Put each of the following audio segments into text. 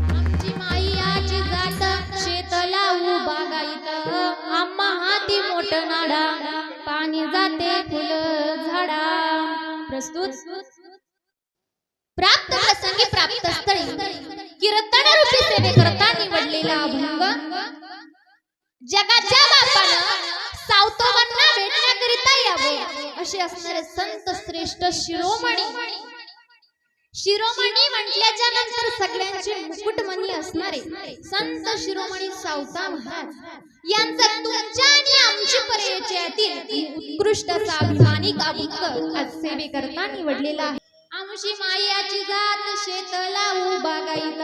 आमची माई आजी जात शेतला बागायत आम्हा हाती मोठ नाडा पाणी जाते फुल झाडा। प्रस्तुत प्राप्त प्रसंगी प्राप्त स्थळी कीर्तन रूपी सेवे करता निवडलेला अभंग जगाच्या बापानं सावतोबांना भेटण्याकरिता यावं असे असणारे संत श्रेष्ठ शिरोमणी। शिरोमणी म्हटल्याच्या नंतर सगळ्यांचे मुकुटमणी असणारे संत शिरोमणी सावता महाराज यांचा तुमच्या आणि आमची परिचयातील उत्कृष्ट असा अभिमानिक अभंग आज सेवे करता निवडलेला आहे। आमची मायाची जात शेतला बागायत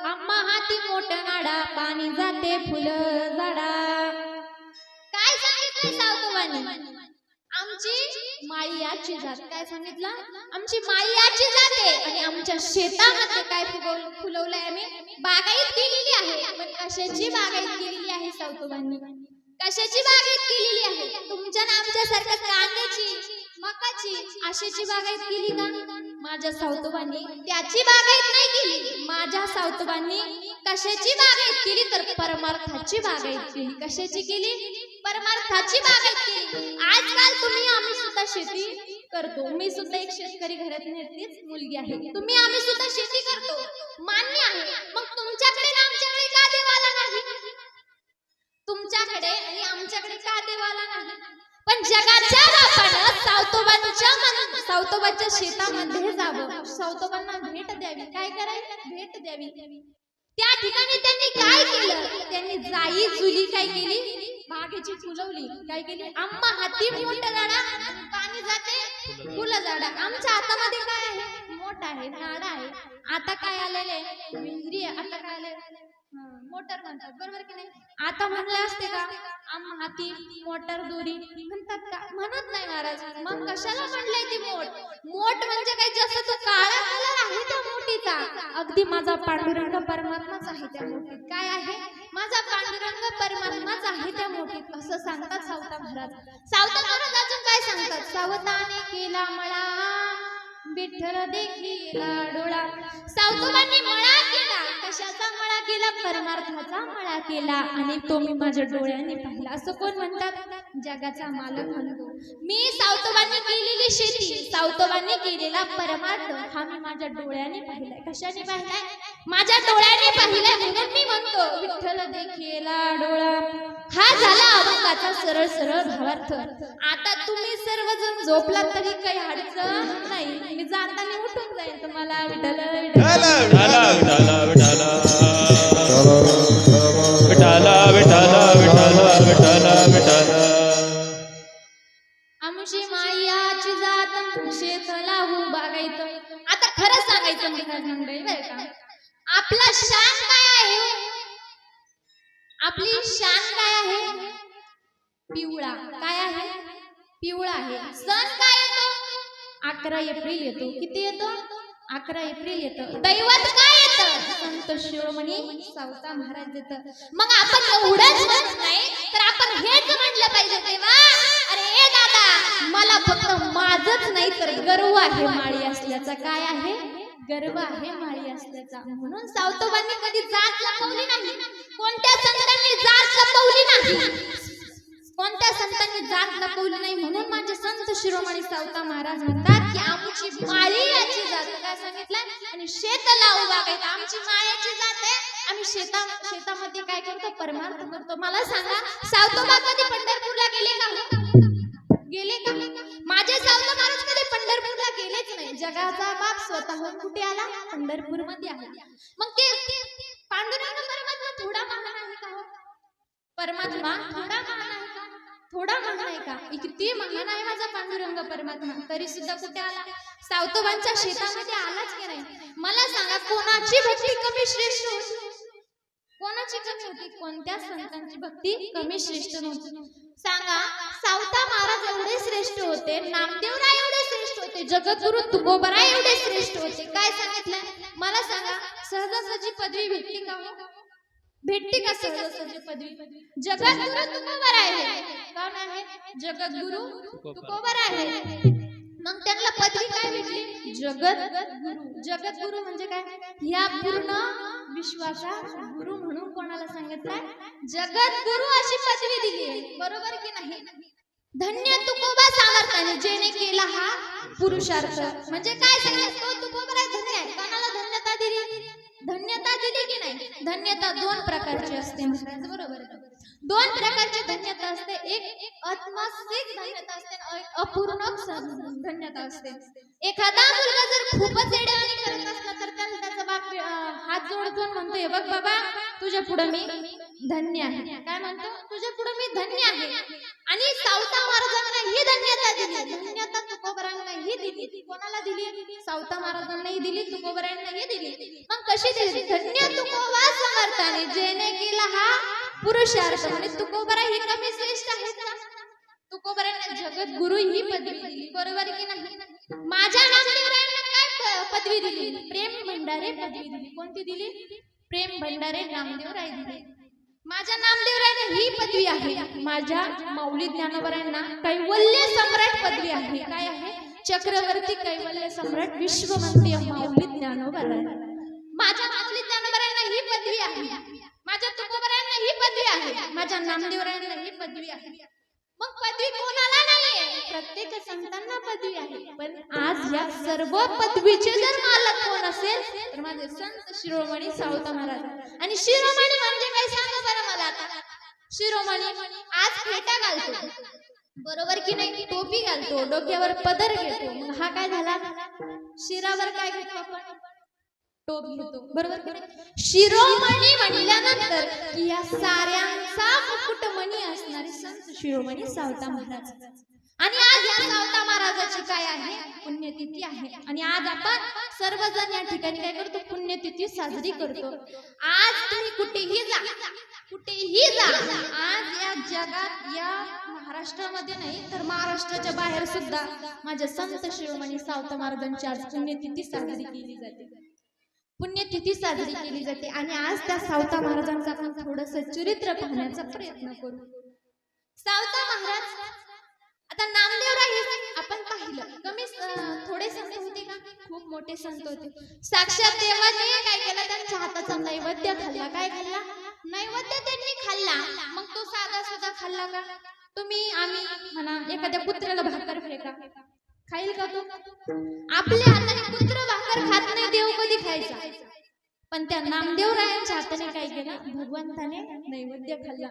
आम्हा हाती मोठ नाडा पाणी जाते फुल झाडा। काय सांगितलं सावतोबांनी? आमची मायाची जात काय सांगितलं? आमची मायाची जात आहे आणि आमच्या शेतामध्ये काय फुलवलंय आम्ही बागायत केलेली आहे। पण कशाची बागायत केलेली आहे सावतोबांनी? कशाची बागायत केलेली आहे? तुमच्या आमच्या सारख्या कांद्याची मकाची आशेची बागायत केली का? माझ्या सावतोबांनी त्याची बागायत नाही केली। माझ्या सावतोबांनी कशाची बागायत केली तर परमार्थाची बागायत केली। कशाची केली? परमार्थाची बागायत केली। आजकाल तुम्ही आम्ही सुद्धा शेती करतो। मी सुद्धा एक शेतकरी घरातलीच मुलगी आहे। तुम्ही आम्ही सुद्धा शेती करतो मान्य आहे। मग तुमच्याकडे आणि आमच्याकडे का देवाला नाही? तुमच्याकडे आणि आमच्याकडे का देवाला नाही? पण जगाच्या बापानं सावतोबाच्या शेतामध्ये जावं, सावतोबांना भेट द्यावी। काय करायचं? भेट द्यावी। त्या ठिकाणी त्यांनी काय केलं? त्यांनी जाई जुली काय केली? बागेची फुलवली। काय केली? आम्हा हाती मोठ झाडा पाणी जाते फुल झाडा। आमच्या हातामध्ये काय आहे? मोठ आहे, नाडा आहे। आता काय आलेले? विहिरी। आता काय आले? मोटर म्हणतात, बरोबर की नाही? आता म्हणले असते का आम्हा हाती मोटर दोरी म्हणतात का? म्हणत नाही महाराज। मग कशाला म्हणलंय ती मोठ? मोठ म्हणजे काय? जसं तो काळा कलर आहे त्या मोठीचा, अगदी माझा पांडुरंग परमात्माच आहे त्या मोठीत। काय आहे? माझा पांडुरंग परमात्माच आहे त्या मोठीत असं सांगतात सावता महाराज। सावता महाराज अजून काय सांगतात? सावताने केला मळा विठ्ठल देखीला डोळा। सावतोबांनी मळा केला। कशाचा मळा केला? परमार्थाचा मळा केला आणि तो मी माझ्या डोळ्याने पाहिला असं कोण म्हणतात? जगाचा मालक म्हणतो। मी सावतोबांनी केलेली शेती, सावतोबांनी केलेला परमार्थ हा मी माझ्या डोळ्याने पाहिलाय। कशाने पाहिलाय? माझ्या डोळ्याने पाहिलाय म्हणून मी म्हणतो विठ्ठल देखीला डोळा। हा झाला अभंगाचा सरळ सरळ भावार्थ। आता तुम्ही सर्वजण झोपलात तरी काही अडचण नाही। मी जाताना उठून जाईल तुम्हाला विठ्ठल विठाला विठाला विठाला विठाला विठाला विठाला विठाला विठाला। आमची मायाची जात शेतला बागायत। आता खरं सांगायचं मंडळी बरं का, आपला शान काय आहे? आपली शान काय आहे? पिवळा। काय आहे? पिवळा आहे। सण काय येतो? 11 एप्रिल येतो। किती येतो? 11 एप्रिल येतो। दैवत काय येतं? संत शिरोमणी सावता महाराज येतं। मग आपण एवढंच म्हणत नाही तर आपण हेच म्हटलं पाहिजे तेव्हा अरे दादा मला फक्त माझंच नाही तर गर्व आहे माळी असल्याचा। काय आहे? गर्व आहे माळी असल्याचा। म्हणून सावतोबांनी कधी जात लपवली नाही। कोणत्या संतांनी जात लपवली नाही। कोणत्या संतांनी जात लपवली नाही। म्हणून माझे संत शिरोमणी सावता महाराज म्हणतात की आमची माळी याची जात। काय सांगितलं? आणि शेतला बागायत आमची मायाची जात आहे। आम्ही शेतामध्ये काय करतो? परमार्थ करतो। मला सांगा सावतोबा कधी पंढरपूरला गेले का? गेले का? माझे सावता महाराज कधी पंढरपूरला गेलेच नाही। जगाचा बाप स्वतःहून कुठे आला? पंढरपूर मध्ये आला। मग ते पांडुरंग परमात्मा थोडा महान आहे का? परमात्मा थोडा महान आहे का? थोडा महान आहे का? किती महान आहे माझा पांडुरंग परमात्मा, तरी सुद्धा कुठे आला? सावतोबांच्या शेतामध्ये आलाच की नाही? मला सांगा कोणाची भक्ती कमी श्रेष्ठ होती? कोणाची कमी होती? कोणत्या संतांची भक्ती कमी श्रेष्ठ नव्हती? सांगा। सावता महाराज एवढे श्रेष्ठ होते, नामदेवराय एवढे श्रेष्ठ होते, जगद्गुरु तुकोबराय एवढे श्रेष्ठ होते। काय सांगितलं? मला सांगा सहजासहजी पदवी भेटली का? भेटते का सहजासहजी पदवी? जगद्गुरु तुकोबराय आहे। कोण आहे? जगद्गुरु तुकोबराय आहे। मग त्यांना पदवी काय भेटली? जगद्गुरु. जगद्गुरु म्हणजे काय? ह्या पूर्ण विश्वाचा गुरु म्हणून कोणाला सांगितलंय? जगद्गुरु अशी पदवी दिली आहे. बरोबर की नाही? धन्य तुकोबा समर्थाने जेणे केला हा पुरुषार्थ. म्हणजे काय सांगितलं? तो तुकोबा धन्य आहे. कोणाला धन्यता दिली? धन्यता दिली की नाही? धन्यता दोन प्रकारची असते. बरोबर. दोन प्रकारची धन्यता असते. एक आत्मसिक धन्यता असते आणि अपूर्ण धन्यता असते. एखादा मुलगा जर खूपच येडेवाणी करत असला तर त्याचा बाप हात जोडून म्हणतोय, बघ बाबा तुझ्या पुढे मी धन्य आहे. काय म्हणतो? तुझ्या पुढे मी धन्य आहे. आणि सावता महाराजांना ही धन्यता दिली. धन्यता तुकोबरांना ही दिली. कोणाला दिली? सावता महाराजांनाही दिली, तुकोबरांनाही दिली. मग कशी दिली? धन्य तुकोबा समर्थाने जेणे केला हा पुरुषार्थ. म्हणजे तुकोबरा ही कमी श्रेष्ठ आहेत का? तुकोबरांना जगद्गुरु ही पदवी दिली. बरोबर की नाही? माझ्या नामदेवरायांना काय पदवी दिली? प्रेम भंडारे पदवी दिली. कोणती दिली? प्रेम भंडारे नामदेवराय दिली. माझ्या नामदेवरायांना ही पदवी आहे. माझ्या माऊली ज्ञानोबरायांना कैवल्य सम्राट पदवी आहे. काय आहे? चक्रवर्ती कैवल्य सम्राट विश्ववंतीय माऊली ज्ञानोबराय. माझ्या माऊली ज्ञानोबरायांना ही पदवी आहे. माझ्या तुकोबरायांना ही पदवी आहे. माझ्या नामदेवरायांना ही पदवी आहे. मग पदवी कोणाला नाहीये? प्रत्येक संतांना पदवी आहे. पण आज या सर्व पदवीचे जर मालक कोण असेल तर माझे संत शिरोमणी सावता महाराज. आणि शिरोमणी म्हणजे काय सांगा बरं मला आता? शिरोमणी आज फेटा घालतो. बरोबर की नाही? टोपी घालतो, डोक्यावर पदर घेतो. मग हा काय झाला? शिरावर काय घेतो आपण? टोप घेतो. बरोबर. शिरोमणी म्हणल्यानंतर की या साऱ्यांचा मुकुटमणी असणारे संत शिरोमणी सावता महाराज. आणि आज या सावता महाराजाची काय आहे? पुण्यतिथी आहे. आणि आज आपण सर्वजण या ठिकाणी काय करतो? पुण्यतिथी साजरी करतो. आज तुम्ही कुठेही जा, कुठेही जा, आज या जगात, या महाराष्ट्रामध्ये नाही तर महाराष्ट्राच्या बाहेर सुद्धा माझ्या संत शिरोमणी सावता महाराजांची आज पुण्यतिथी साजरी केली जाते. पुण्यतिथी साजरी केली जाते. आणि आज त्या सावता महाराजांचा आपण थोडंसं चरित्र पाहण्याचा प्रयत्न करू. सावता महाराज, आता नामदेवराय हे आपण पाहिलं, कमी थोडे संत होते का? खूप मोठे संत होते. साक्षात देवाने काय केलं? त्यांच्या हाताचा नैवेद्य खाल्ला. काय खाल्ला? नैवेद्य त्यांनी खाल्ला. मग तो साधा सुद्धा खाल्ला का? तुम्ही आम्ही म्हणा एखाद्या कुत्र्याला भाकर फेका, खाईल का तो? आपल्या हाताने कुत्र भाकर खात नाही. देव कधी खायचा? पण त्या नामदेवरायांच्या हाताने काय केलं? भगवंताने नैवेद्य खाल्ला.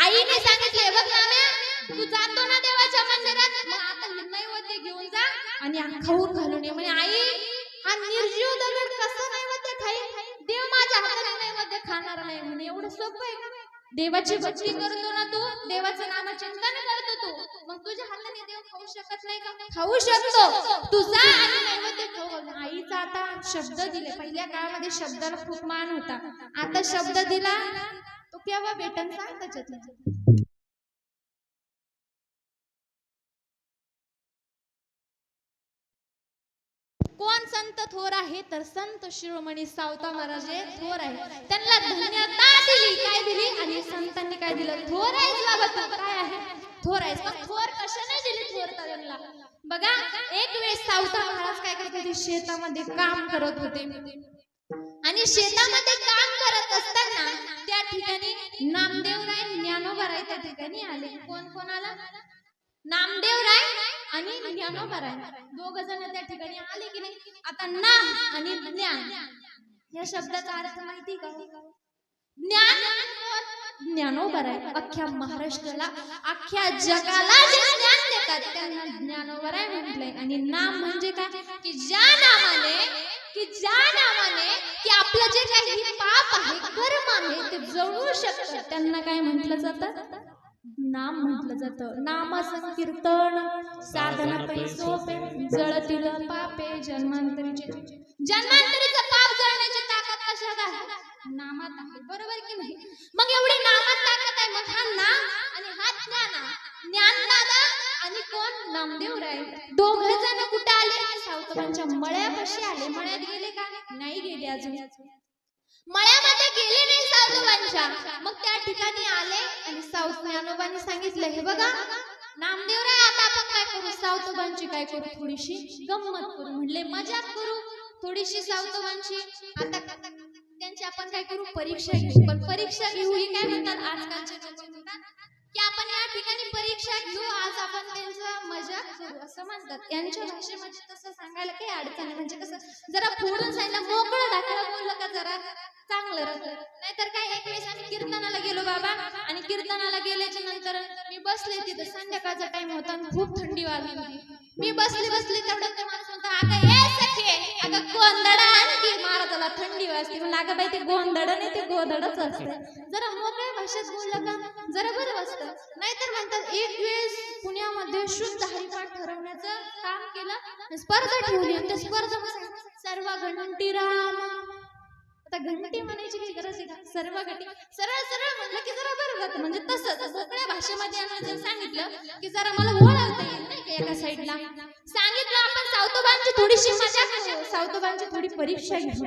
आईने सांगितले, बघ नाम्या, तू जातो ना देवाच्या मंदिरात, मग आता हे नैवेद्य घेऊन जा आणि खाऊन घालून ये. म्हणजे आई, हा निर्जीव दगड कसं नैवेद्य खाईल? देव माझ्या हाताने नैवेद्य खाणार नाही. म्हणजे एवढं सोपं आहे का? देवाची भक्ती करतो ना तू, देवाचं नामचिंतन करतो तू, मग तुझ्या हाताने देव खाऊ शकत नाही का? खाऊ शकतो. तू जा आणि नैवेद्य खाऊ. आईचा आता शब्द दिले. पहिल्या काळामध्ये शब्दाला खूप मान होता. आता शब्द दिला तो केव्हा भेटन सांग त्याच्यात. कोण संत थोर आहे? तर संत शिरोमणी सावता महाराज थोर आहे. त्यांना धन्यता दिली. काय दिली? आणि संतांनी काय दिलं? थोर आहेस बाबा तू. काय आहे? थोर आहेस. पण थोर कशाने दिली थोरता त्यांना? बघा, एक वेळेस सावता महाराज काय करत होते? शेतामध्ये काम करत होते. आणि शेतामध्ये काम करत असताना त्या ठिकाणी नामदेवराय, ज्ञानोबराय त्या ठिकाणी आले. कोण कोण आला? नामदेवराय आणि ज्ञानोबराय दोघ जण त्या ठिकाणी आले की नाही? आता नाम आणि ज्ञान या शब्दाचा अर्थ माहिती का? ज्ञान ज्ञानोबराय अख्ख्या महाराष्ट्राला, अख्ख्या जगाला जे ज्ञान देतात त्यांना ज्ञानोबराय म्हटलंय. आणि नाम म्हणजे काय? की ज्या नामाने की आपलं जे काही पाप आहे, कर्म आहे ते जळू शकतं, त्यांना काय म्हटलं जातं? नाम म्हटलं जातं. नाम संकीर्तन साधना पैसोपे जळतील पापे जन्मांतरीचे. जन्मांतरीचं पाप जळण्याची ताकद कशात आहे? नामात आहे. बरोबर की नाही? मग एवढी नामात ताकद आहे. मग हा नाम आणि हा ज्ञानदादा आणि कोण? नामदेवराय. दोघे जण कुठे आले? सावतांच्या मळ्यापाशी आले. मळ्यात गेले का? नाही गेले अजून. मळ्यामध्ये गेले नाही सावतांच्या. मग त्या ठिकाणी आले आणि सावत ज्ञानोबांनी सांगितलं, हे बघा नामदेवराय आता आपण काय करू, सावतोबांची काय करू, थोडीशी गंमत करू, म्हणले मजाक करू थोडीशी सावतोबांची. आता त्यांची आपण काय करू, परीक्षा घेऊ. पण परीक्षा घेऊ ही काय म्हणतात आजकालचे लोक म्हणतात की आपण या ठिकाणी परीक्षा घेऊ, आज आपण त्यांचा मजाक करू असं म्हणतात. यांच्या भाषेमध्ये तसं सांगायला काही अडचण नाही. म्हणजे कसं जरा फोडून सांगितलं, मोकळं ढाकळं बोललं का जरा चांगलं राहतं. नाहीतर काय, एक वेळेस आम्ही कीर्तनाला गेलो बाबा, आणि कीर्तनाला गेल्याच्या नंतर मी बसले तिथं, संध्याकाळचा टाइम होता आणि खूप थंडी वाजली होती. मी बसली तेवढं ते माणूस म्हणतो, अगं हे सखे, अगं गोंधळ आणखी महाराजाला थंडी वाजते. म्हणलं अगं बाई ते गोंधळ नाही, ते गोंधळच असतं. जरा मोकळ्या भाषेत बोललं का जरा बरं वाजतं. नाहीतर म्हणतात एक वेळेस पुण्यामध्ये शुद्ध हरिपाठ ठरवण्याचं काम केलं, स्पर्धा ठेवली, आणि त्या स्पर्धा सर्व घंटी राम. आता घंटी म्हणायची काही गरज आहे का, सर्व घंटी सरळ सरळ म्हणलं की जरा बरं जातं. म्हणजे तसंच मोकळ्या भाषेमध्ये यांना सांगितलं की जरा मला ओळखता येईल नाही का एका साईडला सांगितलं. आपण सावतोबांची थोडीशी मजाक करू, सावतोबांची थोडी परीक्षा घेऊ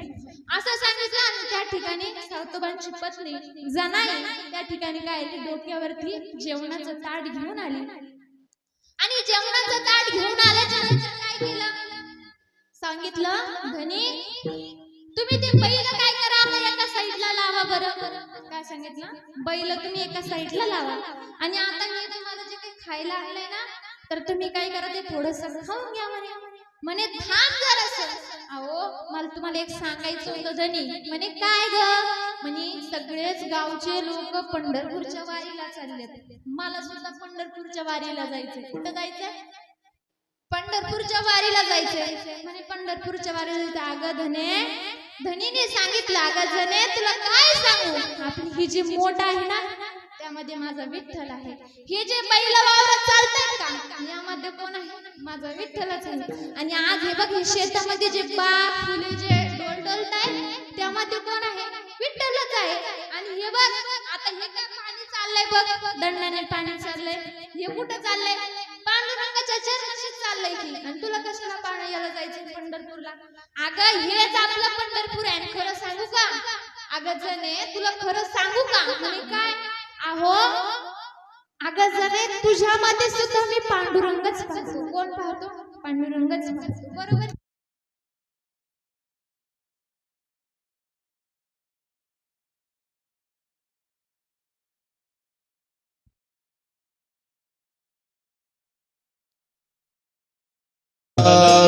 असं सांगितलं. आणि त्या ठिकाणी सावतोबांची पत्नी जनाई त्या ठिकाणी काय डोक्यावरती जेवणाचं ताट घेऊन आली, आणि जेवणाचं ताट घेऊन आल्याच्या नंतर काय केलं, सांगितलं धनी तुम्ही ते बैल काय करा, आता एका साईडला लावा बरं. काय सांगितलं, बैल तुम्ही एका साईडला लावा, आणि आता मी तुम्हाला जे काही खायला आणलंय ना, तर तुम्ही काय करा ते थोडंसं खाऊन घ्या म्हणे थांब जरासं. अहो मला तुम्हाला एक सांगायचं होतं धनी. म्हणे काय ग, म्हणे सगळेच गावचे लोक पंढरपूरच्या वारीला चाललेत, मला सुद्धा पंढरपूरच्या वारीला जायचंय. कुठं जायचंय, पंढरपूरच्या वारीला जायचंय. म्हणे पंढरपूरच्या वारीला जायचं. अगं धनीने सांगितलं, अगं जने तुला काय सांगू, आपली ही जी मोठ आहे ना त्यामध्ये माझा विठ्ठल आहे. हे जे बैल वावरात चालतात का यामध्ये कोण आहे, माझा विठ्ठलच आहे. आणि आज हे बघ हे शेतामध्ये जे बाग फुले जे डोलताय त्यामध्ये कोण आहे, विठ्ठलच आहे. आणि हे बघ आता हे काय पाणी चाललंय, बघ दंडाने पाणी चाललंय, हे कुठं चाललंय, पांडुरंगाच्या चरणाशी चाललंय की. आणि तुला कशाला पाण्याला जायचं पंढरपूरला. अगं हेच आपलं पंढरपूर आहे. खरं सांगू का, अगं जने तुला खरं सांगू का, म्हणे काय, अहो अगं जने तुझ्यामध्ये सुद्धा मी पांडुरंगच पाहतो. कोण पाहतो, पांडुरंगच पाहतो. बरोबर.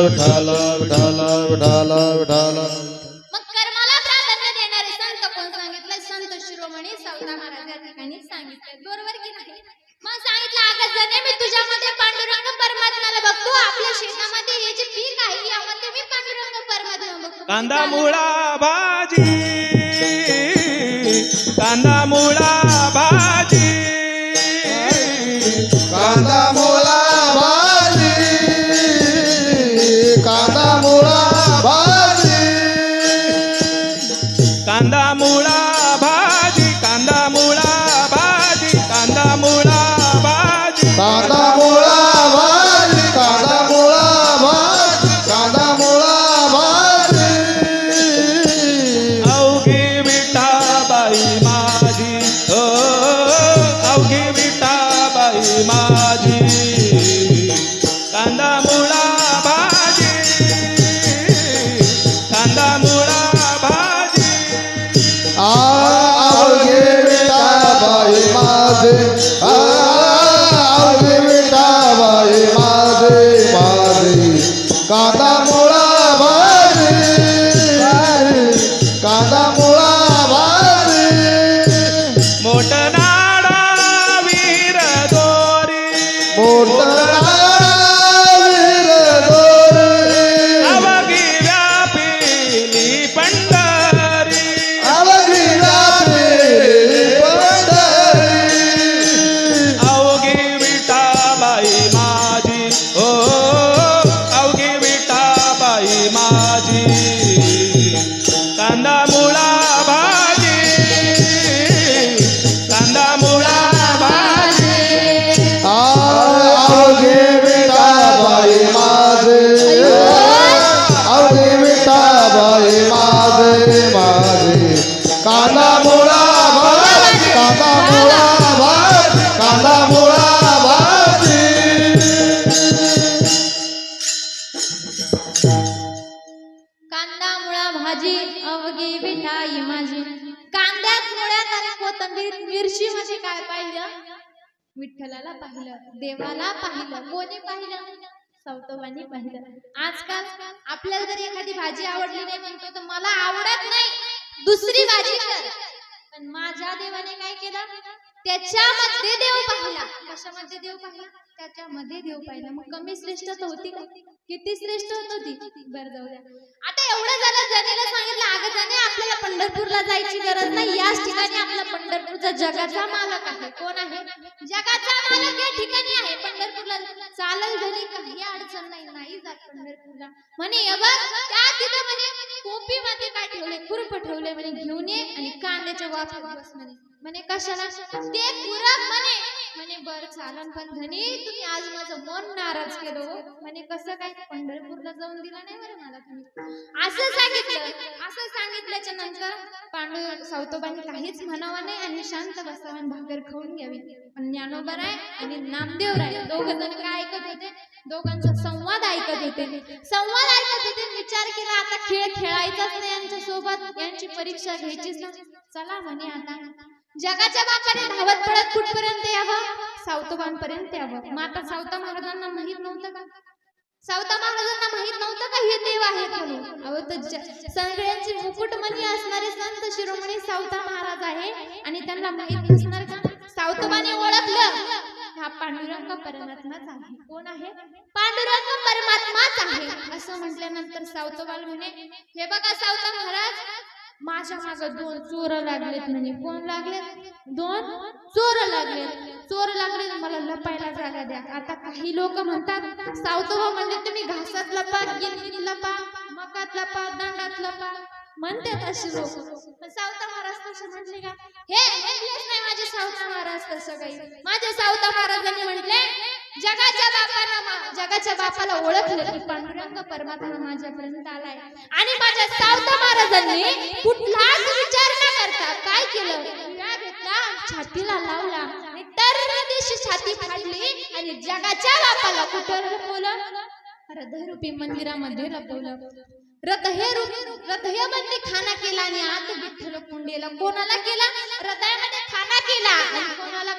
विठाला विठाला विठाला विठाला. मग कर्माला प्राधान्य देणारे संत कोण सांगितलंय, संत शिरोमणी सावता महाराज या ठिकाणी सांगितलंय. बरोबर की नाही. मग सांगितलं अगं जने मी तुझ्यामध्ये पांडुरंग परमात्म्याला बघतो, आपल्या शेतामध्ये हे जे पीक आहे यामध्ये मी पांडुरंग परमात्मा बघतो. कांदा मुळा भाजी, कांदा मुळा भाजी, कांदा मुळा भाजी, कांदा मुळा भाजी, कांदा मुळा भाजी, कांदा मुळा भाजी, कांदा मुळा भाजी, कांदा मुळा भाजी, कांदा मुळा भाजी, कांदा मुळा भाजी. अवघी विठाबाई माझी, ओ अवघी विठाबाई माझी, कांदा मुळा भाजी, कांदा मुळा भाजी. आवघे विठाबाई माझे, आवघे विठाबाई माझे माझे, कांदा मुळा भाजी, कांदा मुळा भाजी. मोठनाडा वीर दोरी, मोठा वीर दोरी, अवघी व्यापिली पंढरी, आवघी व्यापिली पंढरी. अवघी विठाबाई माझी, ओ अवघी विठाबाई माझी, कांदा मुळा भाजी, कांदा मुळा भाजी. आवघे विठाबाई माझे, आवघे विठाबाई माझे माझे, कांदा मुळा भाजी, कांदा मुळा भाजी, कांदा मुळा भाजी. कांदा मुळा भाजी अवघी विठाई माझी. कांद्यात मुळ्यात आणि कोथिंबीर मिरची मध्ये काय पाहिलं? विठ्ठलाला पाहिलं, देवाला पाहिलं. कोणी पाहिलं? सौतोबांनी पाहिलं. आजकाल आपल्याला जर एखादी भाजी आवडली नाही म्हणतो तर मला आवडत नाही, दुसरी भाजी कर. पण माझ्या देवाने काय केलं? त्याच्यामध्ये देव पाहिला. कशामध्ये देव पाहिला? त्याच्यामध्ये देव पाहिला. मग कमी श्रेष्ठ तर होती का? किती श्रेष्ठ होती? बरं जाऊ द्या. आता एवढं झालं, जनेला सांगितलं अगं जने आपल्याला पंढरपूरला जायची गरज नाही, याच ठिकाणी आपला पंढरपूरचा जगाचा मालक आहे. कोण आहे? जगाचा मालक या ठिकाणी आहे. पंढरपूरला चालल घरी काही अडचण नाही, नाही जात पंढरपूरला. म्हणे हे बघ त्या तिथं म्हणे कोपीमध्ये काय ठेवले? खुरप ठेवले म्हणे, घेऊन ये आणि कांद्याच्या वाफेत बस म्हणे. म्हणे कशाला? ते खुरप म्हणे. म्हणे बरं चालन, पण धनी तुम्ही आज माझं मन नाराज केलं हो. म्हणे कसं काय? पंढरपूरला जाऊन दिला नाही बरं मला तुम्ही. असं सांगितलं. असं सांगितल्याच्या नंतर सौतोबांनी काहीच म्हणावं नाही आणि शांत बसावं आणि भाकर खाऊन घ्यावी. पण ज्ञानोबराय आणि नामदेवराय दोघ जण काय ऐकत होते? दोघांचा संवाद ऐकत होते. संवाद ऐकत होते. विचार केला आता खेळ खेळायचाच नाही यांच्या सोबत, यांची परीक्षा घ्यायचीच ना. चला म्हणे आता जगाच्या बापाने धावत पडत कुठपर्यंत यावं? सावतोबांपर्यंत यावं. मग आता सावता महाराजांना माहित नव्हतं का? सावता महाराजांना माहित नव्हतं का हे देव आहेत म्हणून? अहो तर सगळ्यांचे मुकुटमणी असणारे संत शिरोमणी सावता महाराज आहे आणि त्यांना माहित नसणार का? सावतोबाने ओळखलं, हा पांडुरंग परमात्माच आहे. कोण आहे? पांडुरंग परमात्माच आहे. असं म्हटल्यानंतर सावतोबाला म्हणे हे बघा सावता महाराज, माझ्या मागे 2 चोर लागलेत म्हणे. कोण लागलेत? 2 चोर लागलेत. चोर लागले, मला लपायला जागा द्या. आता काही लोक म्हणतात सावतोबा म्हणजे तुम्ही घासात लपा, गिरणीत लपा, मकात लपा, दंडात लपा म्हणतात असे लोक. पण सावता महाराज तसे म्हटले का? हे म्हटलेच नाही माझे सावता महाराज तसं काही. माझे सावता महाराजांनी म्हटले जगाच्या बापाला ओळखलं की पांडुरंग परमात्मा माझ्यापर्यंत आलाय. आणि माझ्या सावता महाराजांनी कुठलाच विचार न करता काय केलं? विळा घेतला, छातीला लावला आणि दिवशी छाती फाडली आणि जगाच्या बापाला कुठं लपवलं? हृदयरूपी मंदिरामध्ये लपवलं. हृदयामध्ये खाना केला आणि आत विठ्ठल कुंडेला. कोणाला केला? हृदयामध्ये खाना केला आणि कोणाला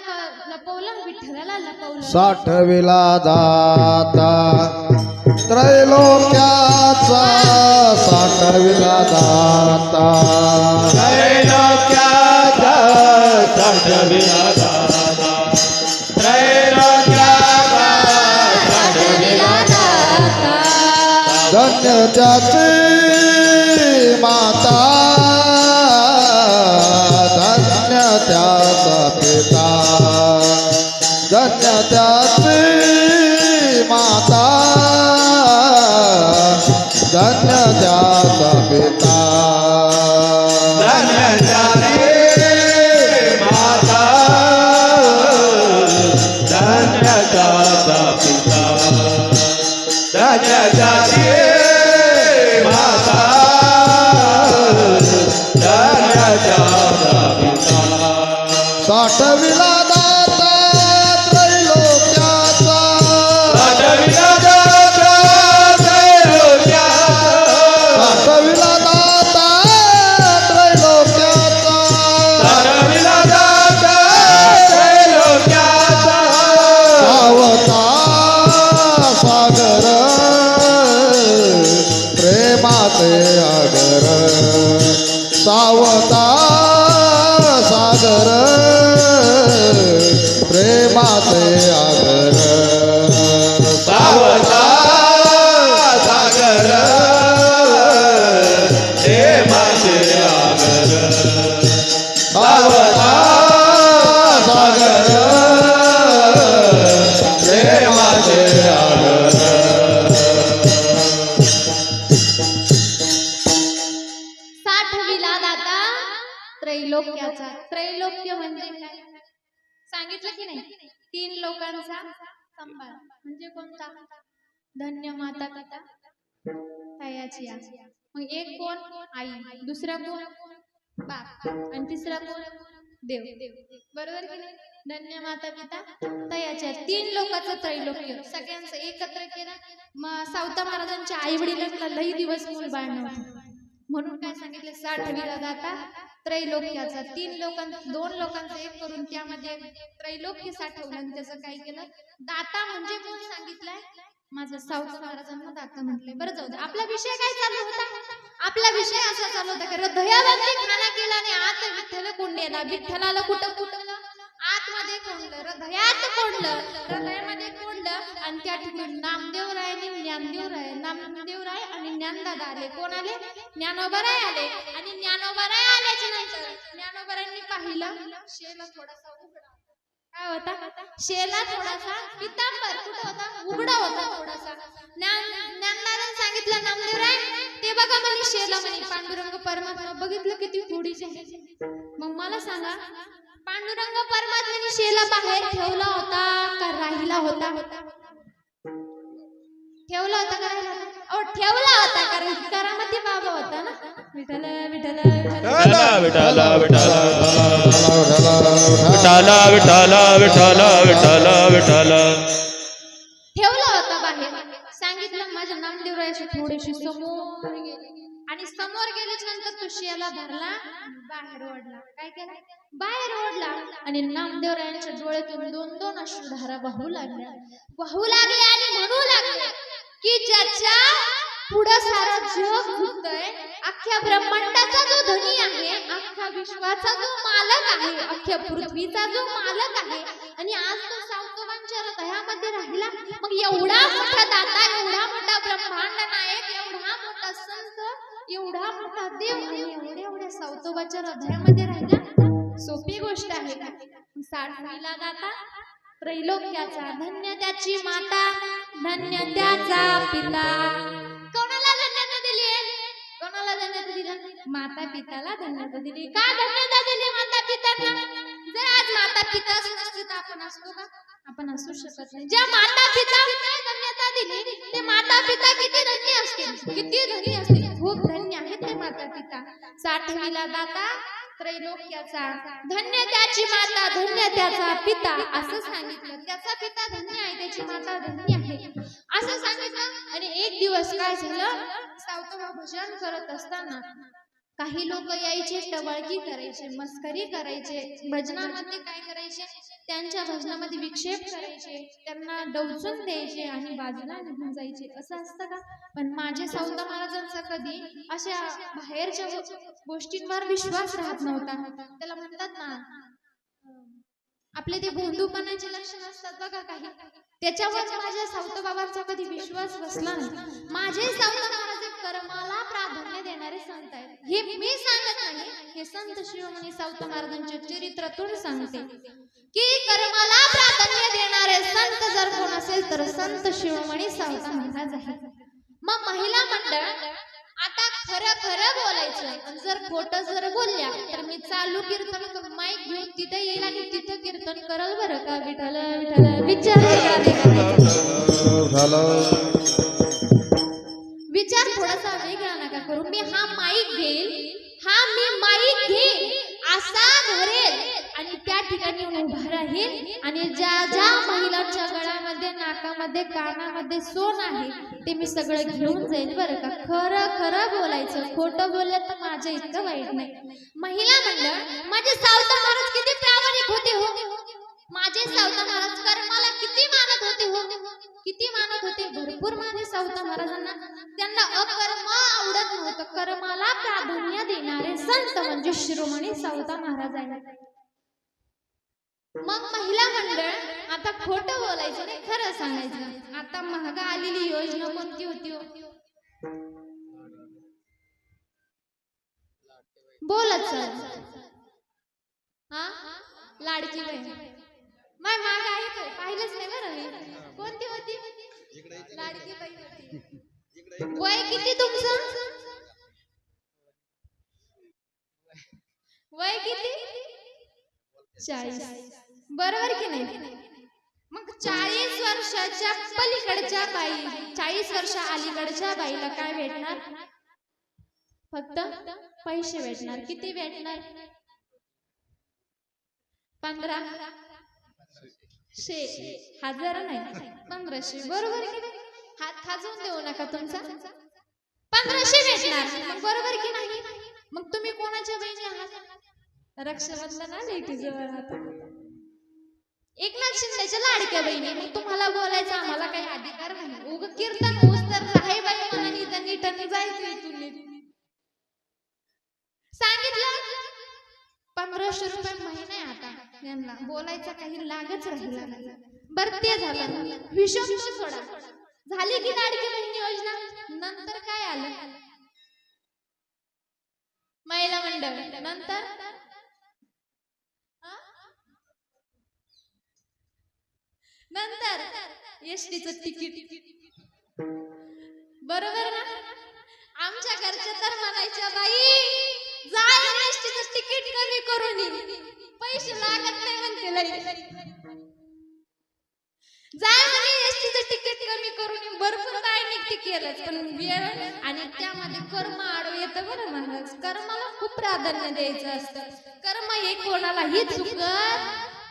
लपवलं? विठ्ठलाला लपवलं. साठविला दाता त्रैलोक्याचा, साठविला दाता त्रैलोक्याचा, साठविला दाता. त्रैलोक्याचा, साठविला दाता. धन्य त्याची माता, धन्य त्याचा पिता, धन्य त्याची माता, धन्य त्याचा पिता. धन्य त्याची माता, धन्य त्याचा पिता. धन्य त्याची माता, धन्य त्याचा पिता. साठविला दाता त्रैलोक्याचा, साठविला दाता त्रैलोक्याचा, साठविला दाता त्रैलोक्याचा, साठविला दाता त्रैलोक्याचा. सावता सागर प्रेमाचे आगर, सावता सागर प्रेमाचे आगर, सावता सागर प्रेमाचे आगर, सावता सागर प्रेमाचे आगर. साठविला दाता त्रैलोक्याचा. त्रैलोक्य म्हणजे काय सांगितलं की नाही? 3 लोकांचा संभाळ म्हणजे कोणता? धन्य माता पिता तयाची आई. मग एक कोण? आई. दुसरा कोण? बाप. आणि तिसरा कोण? देव. बरोबर की नाही? धन्य माता पिता तयाच्या 3 लोकांचं त्रैलोक्य सगळ्यांचं एकत्र केलं. मग सावता महाराजांच्या आई वडिलांना लई दिवस मूल बाळ नव्हतं म्हणून काय सांगितलं 60वीला जाता त्रैलोक्याचा 2 लोकांचं एक करून त्यामध्ये त्रैलोक्य साठवलं आणि त्याचं काय केलं दाता म्हणजे कोण सांगितलंय माझं सावता महाराजांना दाता म्हटलंय. बरं जाऊ दे आपला विषय काय चालू होता. आपला विषय असा चालू होता की हृदयावरती खाना केला आणि आत विठ्ठल कोंडलेला विठ्ठलाला कुठं कुठलं आतमध्ये कोंडलं हृदयामध्ये कोंडलं आणि त्या ठिकाणी नामदेवराय आणि नामदेवराय आणि ज्ञानदादा आले. कोण आले ज्ञानोबाराय आले आणि ज्ञानोबाराय आल्याच्या नंतर ज्ञानोबारायांनी पाहिलं शेला थोडासा उघडा काय होता शेला थोडासा पितांबर कुठं होता उघडा होता थोडासा. ज्ञानदादाने सांगितलं नामदेवराय ते बघा म्हणे शेला म्हणे पांडुरंग परमात्मा बघितलं किती थोडीचे. मग मला सांगा पांडुरंग परमात्म्याने शेला बाहेर ठेवला होता का राहिला होता. ठेवला होता का राहिला होता. ठेवला होता कारण करामती बाबा होता ना. विठ्ठल विठ्ठल विठ्ठला विठ्ठला विठ्ठला विठ्ठला विठ्ठला विठ्ठला विठ्ठला विठ्ठला ठेवला होता बाहेर. सांगितलं माझ्या नामदेवरायाशी थोडीशी समोर गेली आणि समोर गेल्याच्या नंतर तो शेला धरला बाहेर ओढला. काय केलं बाहेर ओढला आणि नामदेवरायांच्या डोळ्यातून 2-2 अश्रुधारा वाहू लागल्या आणि म्हणू लागले की ज्याच्या पुढं सारं जग घुमतंय अख्ख्या ब्रह्मांडाचा जो धनी आहे अख्ख्या विश्वाचा जो मालक आहे अख्ख्या पृथ्वीचा जो मालक आहे आणि आज तो सावतवांच्या हृदयामध्ये राहिला. मग एवढा मोठा दाता एवढा मोठा ब्रह्मांड नायक एवढा मोठा संत एवढा मोठा देव आणि एवढ्या सावतोबाच्या हृदयामध्ये राहिला सोपी गोष्ट आहे का. 60वीला दाता त्रैलोक्याचा धन्य त्याची माता धन्य त्याचा पिता. कोणाला धन्यता दिली कोणाला धन्यता दिली माता पिताला धन्यता दिली. का धन्यता दिली माता पित्यांना. जर आज माता पिता नसते तर आपण असतो का आपण असू शकत नाही. ज्या माता पिता धन्यता दिली ते माता पिता किती धन्य असतील खूप धन्य आहेत ते माता पिता. 60वीला दाता त्रैलोक्याचा धन्य त्याची माता धन्य त्याचा पिता असं सांगितलं. त्याचा पिता धन्य आहे त्याची माता धन्य आहे असं सांगितलं. आणि एक दिवस काय झालं सावतोबा भजन करत असताना काही लोक यायचे टवळकी करायचे मस्करी करायचे भजनामध्ये काय करायचे त्यांच्या भजनामध्ये विक्षेप करायचे त्यांना डवचून द्यायचे आणि बाजूला निघून जायचे. असं असतं का. पण माझे सावता महाराजांचा कधी अशा बाहेरच्या गोष्टींवर विश्वास राहत नव्हता. त्याला म्हणतात ना आपले ते भोंदूपणाचे लक्षण असतात बघा काही त्याच्यावर माझ्या सावता बाबांचा कधी विश्वास बसला नाही. माझे सावता महाराज कर्माला प्राधान्य देणारे संत आहेत. हे मी सांगत नाही हे संत शिरोमणी सावता महाराजांच्या चरित्रातून सांगते की कर्माला प्राधान्य देणारे संत जर कोण असेल तर संत शिरोमणी सावता महाराज आहे. मग महिला मंडळ आता खरं खरं बोलायचं जर खोटं जर बोलल्या तर मी चालू कीर्तन माईक घेऊन तिथे येईल आणि तिथे कीर्तन करल बरं का. विठ्ठल विठ्ठल विचार थोडासा वेगळा नका करू. मी माईक घेईल असा धरेल आणि त्या ठिकाणी उभा राहील आणि ज्या ज्या महिलांच्या गळ्यामध्ये नाकामध्ये कानामध्ये सोन आहे ते मी सगळं घेऊन जाईल बरं का. खरं खरं बोलायचं खोटं बोललं तर माझ्या इतकं वाईट नाही. महिला मंडळ माझे सावता महाराज किती प्रामाणिक होते हो. माझे सावता महाराज कर्माला किती मानत होते भरपूर. माझे सावता महाराजांना त्यांना अकर्म आवडत नव्हतं. कर्माला प्राधान्य देणारे संत म्हणजे शिरोमणी सावता महाराज आहेत. मग महिला मंडळ आता खोटं बोलायचं नाही खरं सांगायचं. आता महागा आलेली योजना कोणती होती हो बोलत सर लाडकी बहीण माय माग आहे पाहिलंच नाही बरं मी. कोणती होती लाडकी बहीण होती. वय किती तुमचं वय किती 40 बरोबर की नाही. मग 40 वर्षाच्या पलीकडच्या बाई 40 वर्ष अलीकडच्या बाईला काय भेटणार फक्त पैसे भेटणार. किती भेटणार 15 हजार नाही 1500 बरोबर की नाही? हात खाजवून देऊ नका तुमचा 1500 भेटणार मग बरोबर की नाही? मग तुम्ही कोणाच्या बहिणी आहात? रक्षाबंधन आले की जवळ आता एकनाथ शिंदेच्या लाडक्या बहिणी मग तुम्हाला बोलायचा आम्हाला काही अधिकार नाही. उग कीर्तन होस तर राहे बाई म्हणानी तर नीटने जायचं इथून नीट. सांगितलं 1500 रुपये महिना आहे आता यांना बोलायचं काही लागच राहिला नाही. बरं ते झालं हिशोब तो सोडा झाली की लाडकी बहीण योजना. नंतर काय आलं? महिला मंडळ. नंतर एसटीचं तिकीट बरोबर ना? आमच्या घरच्या तर म्हणायच्या बाई जाय एसटीचं तिकीट कमी करून ये. पैसे लागत नाही म्हणते लई. जाय म्हणे एसटीचं तिकीट कमी करून ये. भरपूर काय निघते केलं पण वेळ आणि त्यामध्ये कर्म आडव येतं बरं महाराज. कर्माला खूप प्राधान्य द्यायचं असतं. कर्म हे कोणालाही चुकत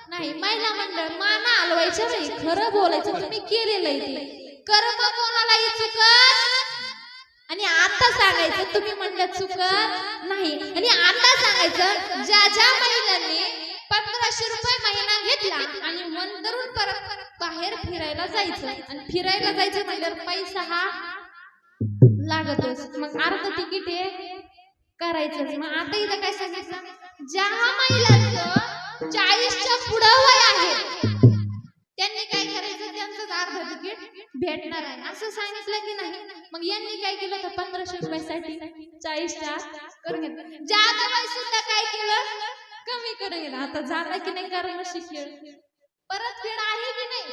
नाही. महिला मंडळ माना हलवायच्या नाही खरं बोलायचं तुम्ही केलेलं आहे. कर्म कोणालाही चुकत आणि आता सांगायचं तुम्ही म्हणलं चुकत नाही. आणि आता सांगायचं ज्या ज्या महिलांनी 1500 रुपये महिना घेतला आणि मंदरून परत बाहेर फिरायला जायचं आणि फिरायला जायचं म्हणल्यावर पैसा हा लागतच. मग अर्ध तिकीट हे करायचं. मग आता इथं काय सांगायचं ज्या महिलांचं 40च्या पुढं वय आहे त्यांनी काय करायचं त्यांचं अर्ध तिकीट भेटणार आहे असं सांगितलं की नाही. मग यांनी काय केलं तर 1500 रुपयासाठी 40च्या करून घेतलं. ज्या बाई सुद्धा काय केलं कमी करून गेलं. आता झालं की नाही कारण शिकेल परत फेड आहे की नाही.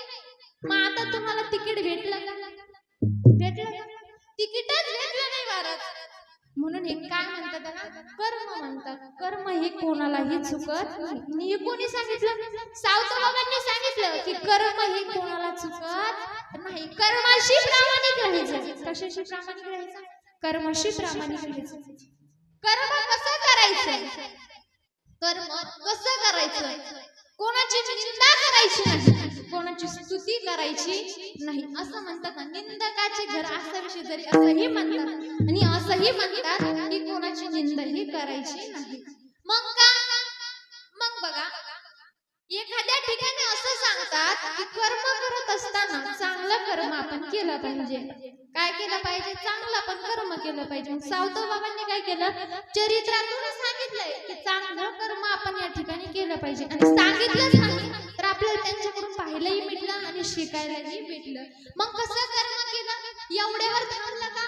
मग आता तुम्हाला तिकीट भेटलं का? तिकीटच भेटलं नाही भारत. म्हणून हे काय म्हणतात त्याला कर्म म्हणतात. कर्म हे कोणालाही चुकत नाही. हे कोणी सांगितलं? सावताबाबांनी सांगितलं की कर्म हे कोणाला चुकत नाही. कर्माशी प्रामाणिक राहायचं. कशाशी प्रामाणिक राहायचं? कर्माशी प्रामाणिक राहायचं. कर्म कसं करायचं? कर्म कसं करायचं? कोणाची निंदा करायची नाही, कोणाची स्तुती करायची नाही. असं म्हणतात ना निंदकाचे घर असा विषय जरी असंही म्हणतात आणि असंही म्हणतात की कोणाची निंदाही करायची नाही. मग का? मग बघा एखाद्या ठिकाणी असं सांगतात की कर्म करत असताना चांगलं कर्म आपण केलं पाहिजे. काय केलं पाहिजे? चांगलं आपण कर्म केलं पाहिजे. सावताबाबांनी काय केलं? चरित्रातून सांगितलंय की चांगलं कर्म आपण या ठिकाणी केलं पाहिजे. आणि सांगितलंच नाही तर आपल्याला त्यांच्याकडून पाहायलाही भेटलं आणि शिकायलाही भेटलं. मग कसं कर्म केलं? एवढ्यावर थांबलं का?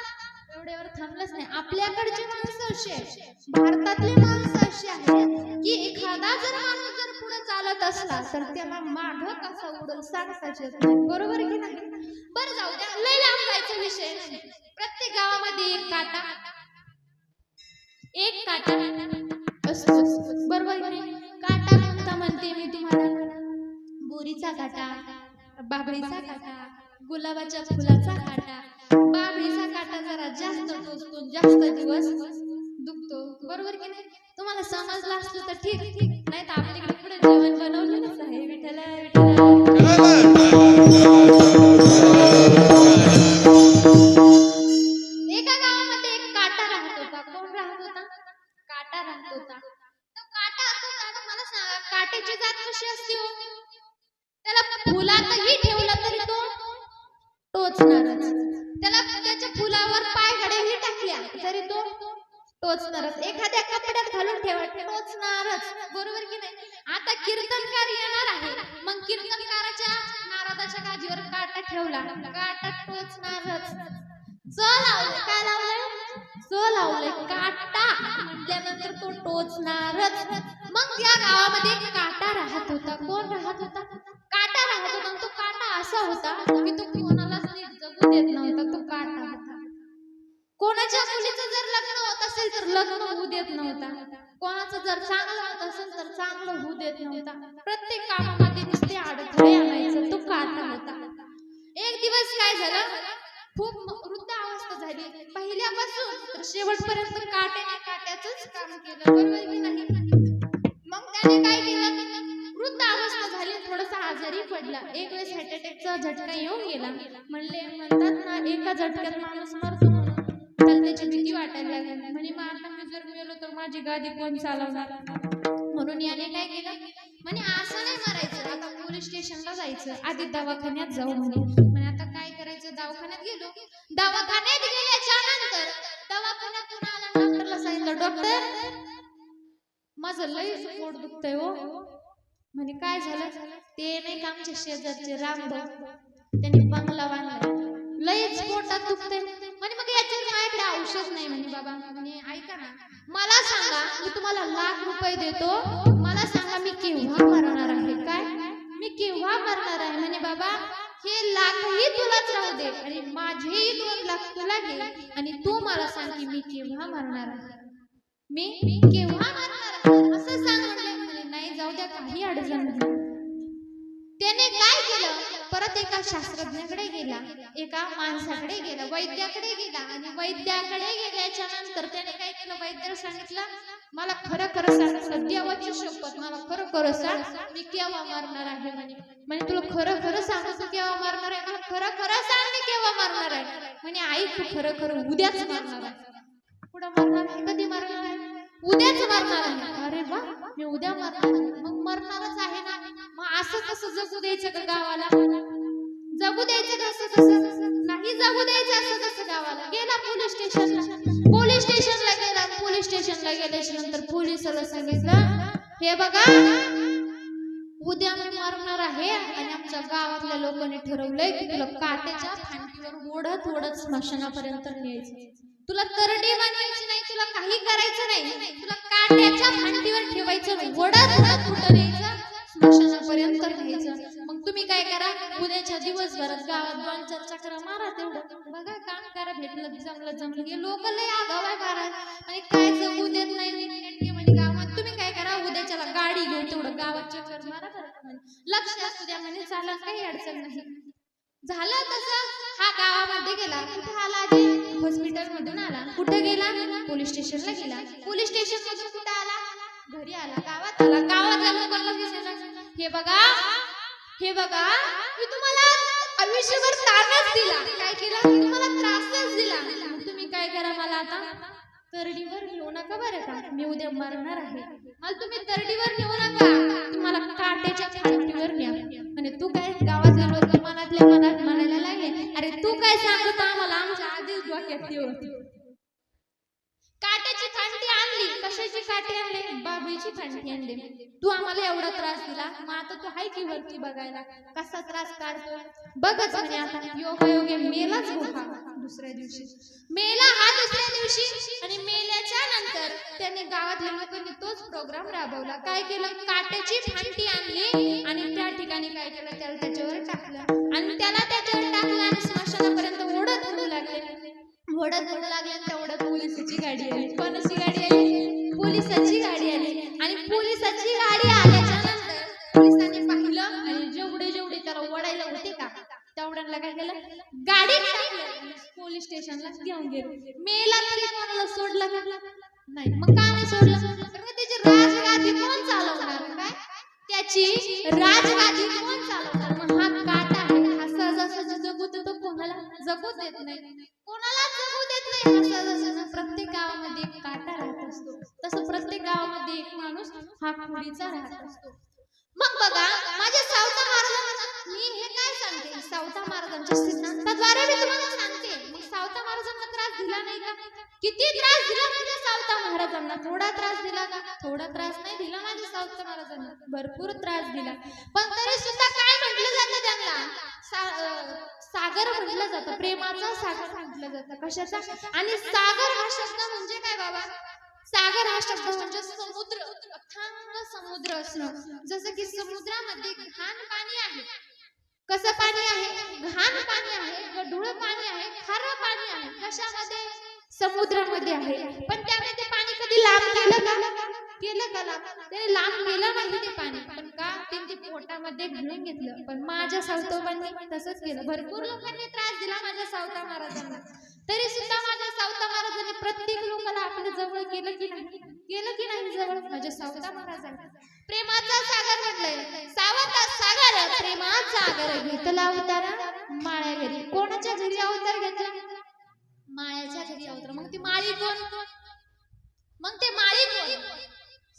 एवढ्यावर थांबलंच नाही. आपल्याकडची माणसं अशी आहे, भारतातली माणसं अशी आहेत की एखादा जर माणूस जर पुढे चालत असला तर त्याला मागं कसा उडल सांगताच येत नाही. बरोबर की नाही? बरं जाऊ द्या लय लांब जायचा विषय नाही. प्रत्येक गावामध्ये एक काटा असतो. बरोबर की नाही? काटा कोणता म्हणते मी तुम्हाला? बोरीचा काटा, बाभळीचा काटा, गुलाबाच्या फुलाचा काटा. बाभळीचा काटा जरा जास्त टोचतो, जास्त दिवस दुखतो. बरोबर की नाही? तुम्हाला समजलं असलं तर ठीक, नाही तर आपल्याकडे पुढे जेवण बनवलेलंच आहे. विठ्ठल एका गावामध्ये एक काटा राहत होता. कोण राहत होता? काटा राहत होता. तो काटा असतो. मला सांगा काट्याची जात कशी असते हो? त्याला फुलातही ठेवलं तरी तो टोचणारच. त्याला त्याच्या फुलावर पाय घड्याही टाकल्या तरी तो टोचणारच. एखाद्या कपड्यात घालून ठेवा टोचणारच. बरोबर की नाही? आता कीर्तनकार येणार आहे, मग कीर्तनकाराच्या नारदाच्या गादीवर काटा ठेवला, काटा टोचणारच. काय लावलंय? लावलंय काटा म्हटल्यानंतर तो टोचणारच. मग या गावामध्ये काटा राहत होता. कोण राहत होता? काटा राहत होता. तो काटा असा होता की तो कोणालाच नीट जगू देत नव्हता. तो काटा होता. कोणाच्या मुलीचं जर लग्न होत असेल तर लग्न होऊ देत नव्हता. कोणाचं जर चांगलं होत असेल तर चांगलं होऊ देत नव्हता. प्रत्येक कामामध्ये नुसते अडथळे आणायचं. तो काटा होता. एक दिवस काय झालं? खूप वृद्ध अवस्था झाली. पहिल्यापासून तर शेवटपर्यंत काट्याचंच काम केलं. बरोबर की नाही? मग त्याने काय केलं? वृद्ध अवस्था झाली, थोडंसं आजारी पडला. एक वेळेस हार्ट अटॅकचा झटका येऊन गेला. म्हणतात ना एका झटक्यात माणूस मरतो म्हणून. तर त्याची भीती वाटायला लागली. म्हणे मग आता मी जर मेलो तर माझी गादी कोण चालवणार. म्हणून याने काय केलं, म्हणे असं नाही मरायचं, आता पोलीस स्टेशनला जायचं, आधी दवाखान्यात जाऊ म्हणे आता काय करायचं. दवाखान्यात गेलो. दवाखान्यात गेल्याच्या नंतर दवाखान्यातून आला, डॉक्टरला सांगितलं, डॉक्टर माझं लय पोट दुखतंय हो. म्हणे काय झालं. ते नाही का आमच्या शेजारचे रामभाऊ, त्यांनी बंगला बांधला, लयच पोटात दुखतंय. म्हणे मग याच्यावर माझ्याकडे औषध नाही. म्हणे बाबा, म्हणे ऐका ना, मला सांगा, मी तुम्हाला ₹1,00,000 देतो, मला सांगा मी केव्हा मरणार आहे. काय मी केव्हा मरणार आहे. म्हणे बाबा हे लाखही तुलाच राहू दे आणि माझेही 2,00,000 तुला घे आणि तू मला सांग की मी केव्हा मरणार आहे. मी केव्हा मरणार आहे असं सांग म्हणले. म्हणे नाही जाऊ द्या, काही अडचण नाही. त्याने काय केलं, परत एका शास्त्रज्ञाकडे गेला, एका माणसाकडे गेला, वैद्याकडे गेला आणि वैद्याकडे गेल्याच्या नंतर त्याने काय केलं, वैद्याला सांगितलं मला खरं खरं सांग, देवाची शपथ मला खरं खरं सांग मी केव्हा मरणार आहे. म्हणे तुला खरं खरं सांग तू केव्हा मरणार आहे. मला खरं खरं सांग मी केव्हा मरणार आहे. म्हणे आई तू खरं खरं उद्याच मरणार आहे. पुढे मरणार आहे, कधी मरणार आहे, उद्याच मरणार आहे. अरे वा, मी उद्या मरणार आहे. मग मरणारच आहे ना, मग असं कसं जगू द्यायचं का गावाला. जगू द्यायचं कसं कसं नाही जगू द्यायचं असं कसं गावाला. गेला पोलीस स्टेशनला, पोलीस स्टेशनला गेला. पोलीस स्टेशनला गेल्याच्या नंतर पोलिसाला सांगितलं हे बघा उद्या मी मरणार आहे आणि आमच्या गावातल्या लोकांनी ठरवलंय की तुला काट्याच्या फांदीवर ओढत ओढत स्मशानापर्यंत न्यायचं. तुला तरडी बनवायची नाही, तुला काही करायचं नाही, तुला काट्याच्या फांदीवर ठेवायचं, ओढत ओढत कुठं न्यायचं, स्मशानापर्यंत न्यायचं. मग तुम्ही काय करा, उद्याच्या दिवसभरात गावात 2-4 चक्र मारा, तेवढं बघा काम करा, भेटलं जमलं. हे लोक लय आगाव आहे बारा आणि काय जगू देत नाही म्हणजे गावात. तुम्ही काय करा, उद्याच्याला गाडी घेऊन तेवढं गावात चक्कर मारा बरं, लक्ष असू द्या म्हणजे चालेल, काही अडचण नाही. झालं तसं हा गावामध्ये गेला. कुठे आला, आधी हॉस्पिटल मधून आला. कुठे गेला, पोलीस स्टेशनला गेला. पोलीस स्टेशन मधून कुठे आला, घरी आला, गावात आला. गावातल्या लोकांना विचारलं हे बघा मी तुम्हाला आयुष्यभर त्रासच दिला. काय केला, तुम्हाला त्रासच दिला. तुम्ही काय करा, मला आता तरडीवर नेऊ नका बरं का, मी उद्या मरणार आहे. मला तुम्ही तरडीवर नेऊ नका, तुम्हाला काट्याच्या फांदीवर न्या. आणि तू काय, गावातले लोक मनातल्या मनात म्हणायला लागले अरे तू काय सांगत आम्हाला, आमच्या आधीच डोक्यात होती. काट्याची फांदी आणली. कशाची काठी आणली, बाबळीची फांदी आणली. तू आम्हाला एवढा त्रास दिला, मग आता तू हाय की वरती बघायला कसा त्रास काढतो बघच. म्हणे आता योगायोगे मेलाच हो हा दुसऱ्या दिवशी. मेला हा दुसऱ्या दिवशी आणि मेल्याच्या नंतर त्याने गावातल्या लोकांनी तोच प्रोग्राम राबवला. काय केलं, काट्याची फांदी आणली आणि त्या ठिकाणी काय केलं, त्याला त्याच्यावर टाकलं आणि त्याला त्याच्यावर टाकलं आणि स्मशानापर्यंत ओढत ओढू लागले. तेवढ्यात पोलिसाची गाडी आली. कोणाची गाडी आली, पोलिसाची गाडी आली. आणि पोलिसाची गाडी आल्याच्या नंतर पोलिसांनी पाहिलं आणि जेवढे त्याला ओढायला होते का तेवढ्यांना काय केलं, गाडीत टाकलं, पोलीस स्टेशनला घेऊन गेले. मेला तरी कोणाला सोडलं नाही. मग का नाही सोडलं, कारण त्याची राजगादी कोण चालवणार, काय त्याची राजगादी कोण चालवणार. मग हा काटा आहे, हा सहजासहजी जगू देतो, कोणाला जगू देत नाही, कोणाला जगू देत नाही. सहजासहजी प्रत्येक गावामध्ये एक काटा राहत असतो, तसं प्रत्येक गावामध्ये एक माणूस हा खोडीचा राहत असतो. मग बघा माझ्या सावता महाराजांना मी हे काय सांगते, सावता महाराजांच्या सिद्धांताद्वारे मी तुम्हाला सांगते. मग सावता महाराजांना त्रास दिला नाही का, किती त्रास दिला माझ्या सावता महाराजांना. थोडा त्रास दिला का, थोडा त्रास नाही दिला माझ्या सावता महाराजांना, भरपूर त्रास दिला. पण तरी सुद्धा काय म्हटलं जातं त्यांना, सागर म्हटलं जातं, प्रेमाचा सागर म्हटलं जातं. कशाचा, आणि सागर हा शब्द म्हणजे काय बाबा, सागर हा शब्द म्हणजे समुद्र, अथांग समुद्र असणं. जसं की समुद्रामध्ये घाण पाणी आहे, कसं पाणी आहे, घाण पाणी आहे, गढूळ पाणी आहे, खारं पाणी आहे. कशामध्ये, समुद्रामध्ये आहे. पण त्यामध्ये पाणी कधी लांब केलं का लांब, त्याने लांब केलं नाही ते पाणी, पण का त्यांच्या पोटामध्ये घालून घेतलं. पण माझ्या सावतांनी तसंच केलं. भरपूर लोकांनी त्रास दिला माझ्या सावता महाराजांना, तरी सुद्धा माझ्या सावता महाराजांनी प्रत्येक लोकांना आपल्या जवळ केलं की नाही जवळ माझ्या सावता महाराजांनी प्रेमाचा सागर म्हटलंय. सावंत सागर प्रेमाचा सागर घेतला अवतार माळ्या घरी. कोणाच्या घरी अवतार घेतला? माळ्याच्या घरी अवतार. मग ती माळी कोण? मग ते माळी कोण?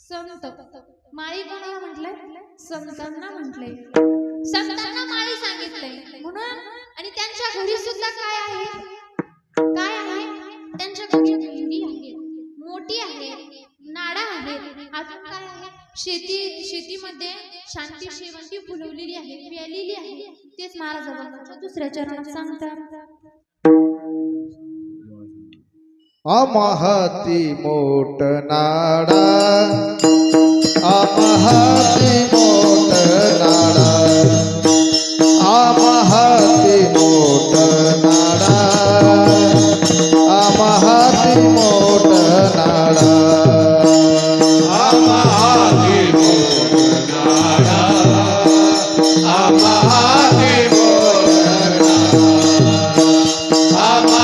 संत. माळी कोणाला म्हटलंय? संतांना म्हटलंय. संतांना माळी सांगितलंय म्हणून. आणि त्यांच्या घरी सुद्धा काय आहे? काय आहे त्यांच्या घरी? भेंडी आहे, मोठी आहे, नाडा आहे, अजून काय आहे? शेतीमध्ये शांती शेवंती फुलवलेली आहे, प्यालेली आहे. तेच महाराज दुसऱ्या चरणात सांगतात. आमहाती मोठ नाडा, आमहाती मोठ नाडा, आमहाती मोठ नाडा, आमहाती मोठ नाडा, आम्हाती मोठ नाडा, आम्हाती मोठ नाडा,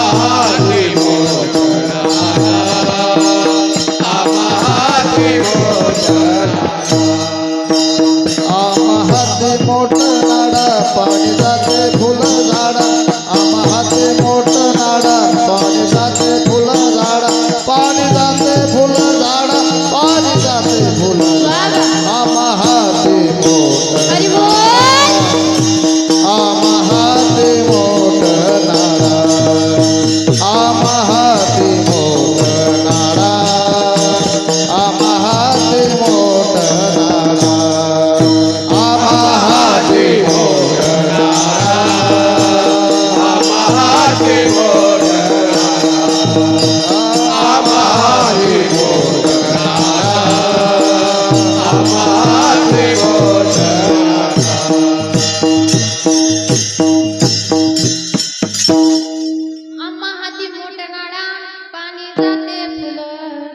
आम्हाती मोठ नाडा, आम्हाती मोठ आमहाती मोठ नाडा, पाणी जाते फुल झाडा, आमहाती मोठ नाडा, पाणी जाते फुल झाडा, पाणी जाते फुल झाडा, पाणी जाते फुल झाडा, आमहाती मोठ, हरी बोल. आमहाती मोठ नाडा, आमहाती मोठ नाडा, आमहाती मोठ नाडा, आमहाती मोठ नाडा, आम्हाती मोठ आम्हाती मोठ आम्हाती मोठ आम्हा हाती मोठा नाडा, पाणी जाते फुलं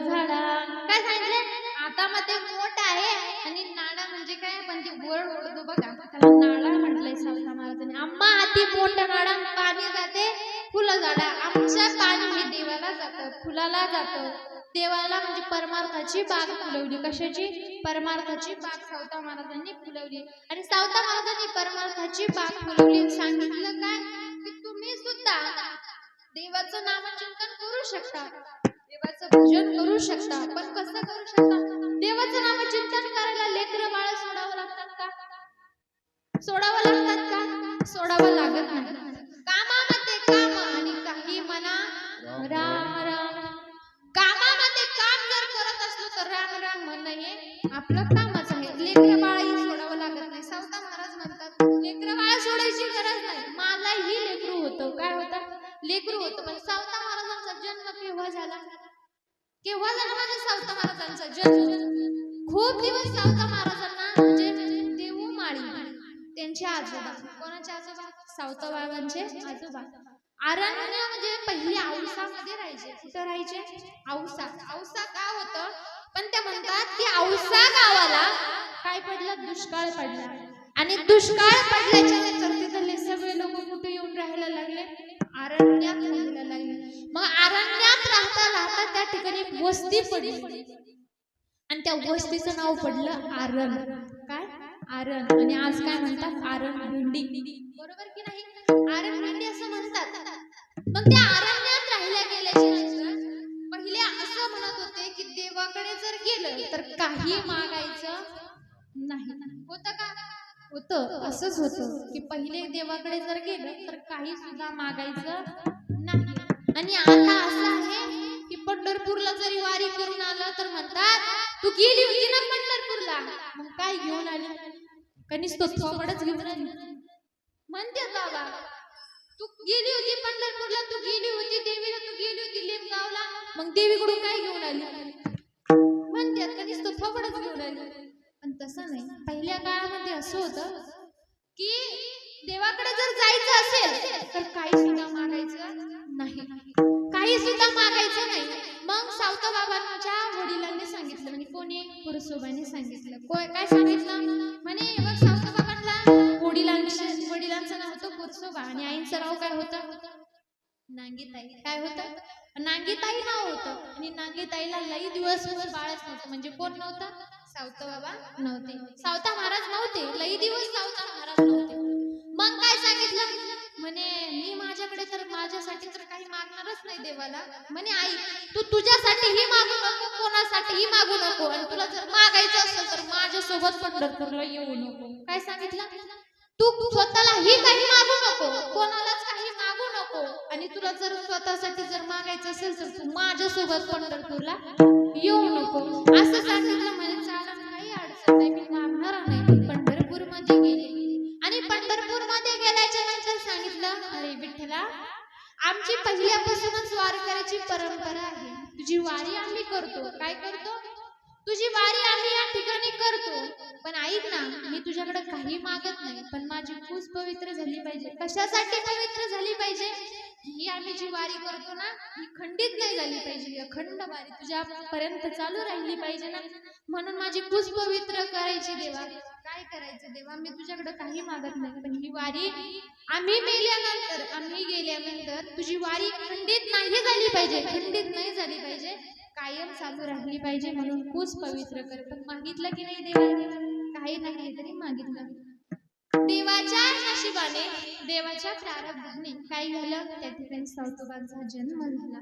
झाडा. काय सांगितलं? आता मध्ये मोठ आहे आणि नाडा म्हणजे काय? पण ते गोड ओढतो बघा, त्याला नाडा म्हटलंय सावता महाराजांनी. आम्हा हाती मोठा नाडा, पाणी जाते फुलं झाडा. आमचं पाणी हे देवाला जातं, फुलाला जातं. देवाला म्हणजे परमार्थाची बाग फुलवली. कशाची? परमार्थाची बाग सावता महाराजांनी फुलवली. आणि सावता महाराजांनी परमार्थाची बाग फुलवली. सांगितलं काय? की तुम्ही सुद्धा देवाचं नामचिंतन करू शकता, देवाचं भजन करू शकता. पण कसं करू शकता? देवाचं नामचिंतन करायला लेकरं बाळ सोडावं लागतात का? सोडावं लागतात का? सोडावं लागत नाही. कामामध्ये काम आणि काही म्हणा राम राम. कामामध्ये काम जर करत असलो तर राम राम म्हणणं हे आपलं कामच आहे. लेकरं बाळही सोडावं लागत नाही. सावता महाराज म्हणतात लेकरं बाळ सोडायची गरज नाही. मलाही लेकरू होतं. काय होतं? लेकरू होतं. पण सावता महाराजांचा जन्म केव्हा झाला? केव्हा झाला माझ्या सावता महाराजांचा जन्म? खूप दिवस सावता महाराजांना म्हणजे देऊ माळी त्यांचे आजोबा. कोणाचे आजोबा? सावता बाबांचे आजोबा आरण्य म्हणजे पहिली औसामध्ये राहायचे. कुठं राहायचे? औसा. औसा गाव होतं. पण ते म्हणतात की औसा गावाला काय पडलं? दुष्काळ पडला. आणि दुष्काळ पडल्याच्या नंतर तिथले सगळे लोक कुठे येऊन राहायला लागले? अरण्यात राहायला लागले. मग अरण्यात राहता राहता त्या ठिकाणी एक वस्ती पडली आणि त्या वस्तीचं नाव पडलं आरण. काय? आरण. आणि आज काय म्हणतात? आरण भेंडी. बरोबर की नाही? आरण भेंडी असं म्हणतात. मग त्या अरण्यात राहिल्या गेल्याच्या नंतर पहिले असं म्हणत होते की देवाकडे जर गेलं तर काही मागायचं नाही. होतं का? होतं. असंच होतं की पहिले देवाकडे जर गेलं तर काही सुद्धा मागायचं नाही. आणि आता असं आहे की पंढरपूरला जरी वारी करून आलं तर म्हणतात तू गेली होती ना पंढरपूरला, मग काय घेऊन आली? कणीच तो थोबडच घेऊन आली म्हणते बाबा. तू गेली होती पंढरपूरला, तू गेली होती देवीला, तू गेली होती लेपगावला, मग देवीकडून काय घेऊन आली म्हणतात? कधीच तो थोबडच घेऊन आली. पण तसं नाही. पहिल्या काळामध्ये असं होतं की देवाकडे जर जायचं असेल तर काही सुद्धा मागायचं नाही. काही सुद्धा मागायचं नाही. मग सावता बाबांच्या वडिलांनी सांगितलं. म्हणजे कोणी? पुरसोबाने सांगितलं. काय सांगितलं? म्हणे बघ सावता बाबांना वडिलांचं नाव होतं पुरसोबा आणि आईंचं नाव काय होतं? नांगीताई. काय होतं? नांगीताई नाव होतं. आणि नांगीताईला लई दिवस बाळच नव्हतं. म्हणजे कोण नव्हतं? सावता बाबा नव्हते, सावता महाराज नव्हते, लई दिवस सावता महाराज नव्हते. मग काय सांगितलं म्हणे, मी माझ्याकडे तर माझ्यासाठी तर काही मागणारच नाही देवाला. म्हणे आई तू तुझ्यासाठीही मागू नको, कोणासाठीही मागू नको, आणि तुला जर मागायचं असेल तर माझ्यासोबत पंढरपूरला येऊ नको. काय सांगितलं, तू स्वतःलाही काही मागू नको, कोणालाच काही मागू नको, आणि तुला जर स्वतःसाठी जर मागायचं असेल तर तू माझ्यासोबत पंढरपूरला येऊ नको असं सांगितलं. म्हणे चालेल, काही अडचण नाही, मी मागणार नाही. पंढरपूर मध्ये गेले आणि पंढरपूर मध्ये गेल्याच्या नंतर सांगितलं, अरे विठ्ठला आमची पहिल्यापासूनच वारकऱ्याची परंपरा आहे, तुझी वारी आम्ही करतो. काय करतो, तुझी वारी आम्ही या ठिकाणी करतो. पण ऐक ना, मी तुझ्याकडे काही मागत नाही, पण माझी पूज पवित्र झाली पाहिजे. कशासाठी पवित्र झाली पाहिजे, ही आम्ही जी वारी करतो ना, ही खंडित नाही झाली पाहिजे, अखंड वारी तुझ्यापर्यंत चालू राहिली पाहिजे ना, म्हणून माझी पूज पवित्र करायची देवा. काय करायचं देवा, मी तुझ्याकडे काही मागत नाही, पण ही वारी आम्ही मेल्यानंतर, आम्ही गेल्यानंतर तुझी वारी खंडित नाही झाली पाहिजे, खंडित नाही झाली पाहिजे, कायम चालू राहिली पाहिजे, म्हणून पूज पवित्र कर. पण मागितलं की नाही देवा, काही ना काहीतरी मागितलं. देवाच्या नशिबाने, देवाच्या प्रारब्धाने काय झालं, त्या ठिकाणी सावतोबांचा जन्म झाला.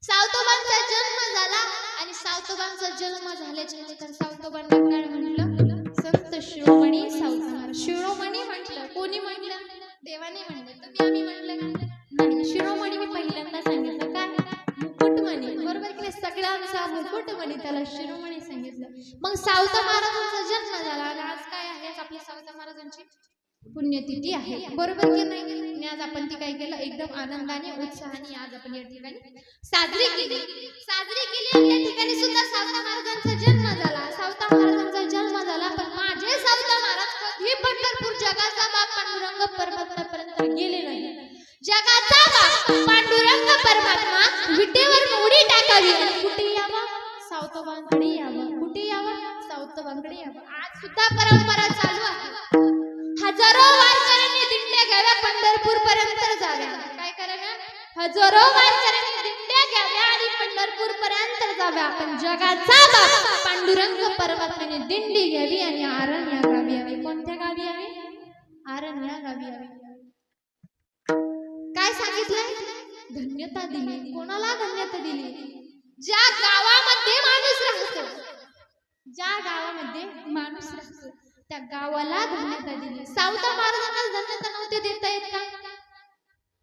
सावतोबांचा जन्म झाला आणि सावतोबांचा जन्म झाल्याच्या नंतर सावतोबांना काय म्हटलं, संत शिरोमणी सावता महाराज. शिरोमणी म्हटलं, कोणी म्हटलं, देवाने म्हटलं, तुम्ही आम्ही म्हटलं नाही. शिरोमणी मी पहिल्यांदा सांगितलं, काय मुकुटमणी, बरोबर की नाही, सगळ्यांचा मुकुटमणी, त्याला शिरोमणी सांगितलं. मग सावता महाराजांचा जन्म झाला आणि आज काय आहे, आपल्या सावता महाराजांची पुण्यतिथी आहे, बरोबर की नाही. आणि आज आपण ती काय केलं, एकदम आनंदाने उत्साहाने आज आपण या ठिकाणी साजरी केली. आणि त्या ठिकाणी सुद्धा सावता महाराजांचा जन्म झाला, सावता महाराजांचा जन्म झाला. पण माझे सावता महाराज कधी पंढरपूर जगाचा बाप पांडुरंग परमात्म्यापर्यंत गेले नाही. जगाचा बाप पांडुरंग परमात्मा विटेवर उडी टाकावी आणि कुठे यावं, सावतोबांकडे यावं. कुठे यावं, सावतोबांकडे यावं. आज सुद्धा परंपरा चालू आहे. हजारो वारकऱ्यांनी दिंड्या घ्याव्या, पंढरपूर पर्यंत जाव्या. काय कराव्या, हजारो वारकऱ्यांनी दिंड्या घ्याव्या आणि पंढरपूर पर्यंत जाव्या. पण जगाचा बाप पांडुरंग परमात्म्याने दिंडी घ्यावी आणि आरण या गावी यावे. कोणत्या गावी यावे, आरण या गावी यावे. काय सांगितलंय, धन्यता दिली. कोणाला धन्यता दिली, ज्या गावामध्ये माणूस राहतो, ज्या गावामध्ये माणूस राहतो त्या गावाला धन्यता दिली. सावता महाराजांना धन्यता नव्हते देता येत का,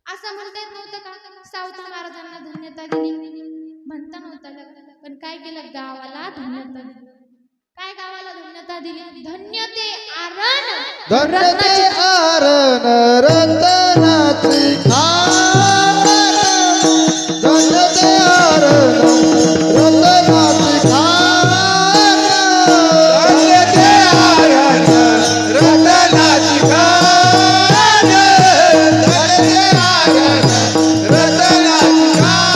असं म्हणता येत नव्हतं का, सावता महाराजांना धन्यता दिली म्हणता नव्हतं. पण काय केलं, गावाला धन्यता दिली. काय गावाला धन्यता दिली, धन्यते आरण, धन्यते आरण रतनाची खाण, धन्यते आरण रतनाची खाण, धन्यते आरण रतनाची खाण, धन्यते आरण रतनाची खाण.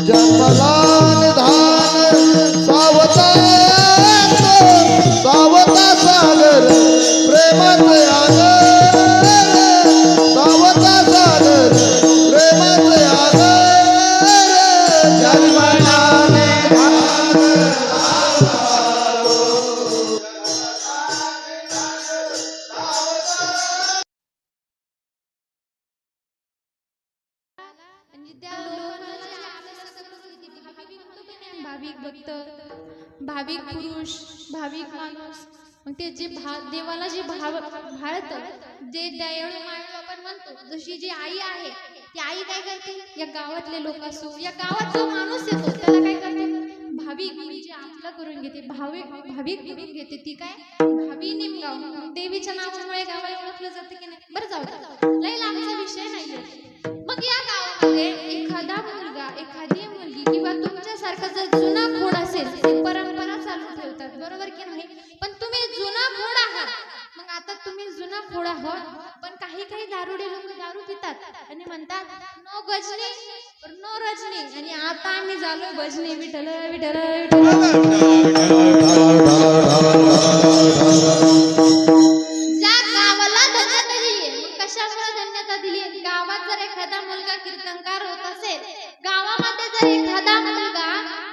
जन्मला निधान सावता तो, सावता सागर प्रेमाचे आगर, सावता सागर प्रेमाचे आगर. जन्मला निधान म्हणजे त्या भाविक भक्त, भाविक पुरुष, भाविक माणूस, मग ते जे देवाला जे भाळत, जे दयाळू मानव आपण म्हणतो, जशी जी आई आहे, ती आई काय करते, या गावातले लोक असो, या गावात जो माणूस येतो त्याला काय करते, भाविक म्हणजे आपलं करून घेते, भाविक करून घेते. ती काय, भावी निमगाव, देवीच्या नावामुळे गावाला ओळखलं जातं की नाही. बरं जाऊ द्या, लई लांबचा विषय नाहीये. मग या गावामध्ये एखादा मुलगा, एखादी मुलगी किंवा तुमच्यासारखा जर जुना खोड असेल, ते परंपरा चालू ठेवतात, बरोबर की नाही. पण तुम्ही जुना खोड आहात, मग आता तुम्ही जुना खोड आहात, पण काही दारुडे लोक दारू पितात आणि म्हणतात नो गजनी नो रजनी, आणि आता आम्ही झालो भजनी, विठ्ठल विठ्ठल ज्या गावाला धन्यता दिली, मग कशामुळे धन्यता दिली, गावात गावात जर एखादा मुलगा कीर्तनकार होत असेल, गावामध्ये जर एखादा मुलगा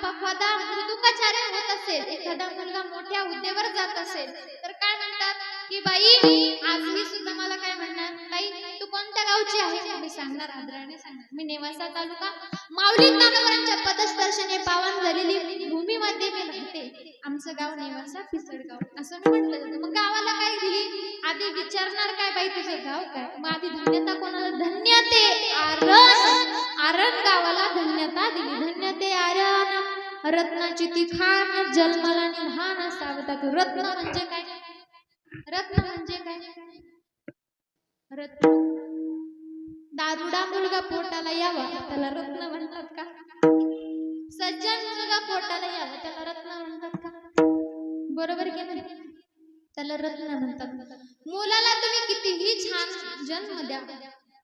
एखादा मृदुकाचार्य होत असेल, एखादा मुलगा मोठ्या हुद्द्यावर जात असेल, तर काय म्हणतात की बाई आज मी सुद्धा मला काय म्हणणार, ताई तू कोणत्या गावची आहे? मी सांगणार, आदराने सांगणार, मी नेवासा तालुका माऊली ज्ञानोबरांच्या पदस्पर्शाने पावन झालेली भूमीमध्ये मी राहते, आमचं गाव नेवासा पिसडगाव असं मी म्हटलं जातं. मग गावाला काय दिली? आधी विचारणार काय बाई तुझं गाव काय? मग आधी धन्यता कोणाला? धन्यते आरण, आरण गावाला धन्यता दिली. धन्यते आरण रत्नाची ती खान जन्माला निधान सावतात. रत्न म्हणजे काय? रत्न म्हणजे काय? रत्न दारुडा मुलगा पोटाला यावा त्याला रत्न म्हणतात का? सज्जन मुलगा पोटाला यावा त्याला रत्न म्हणतात का? बरोबर की नाही? त्याला रत्न म्हणतात. मुलाला तुम्ही कितीही छान जन्म द्या,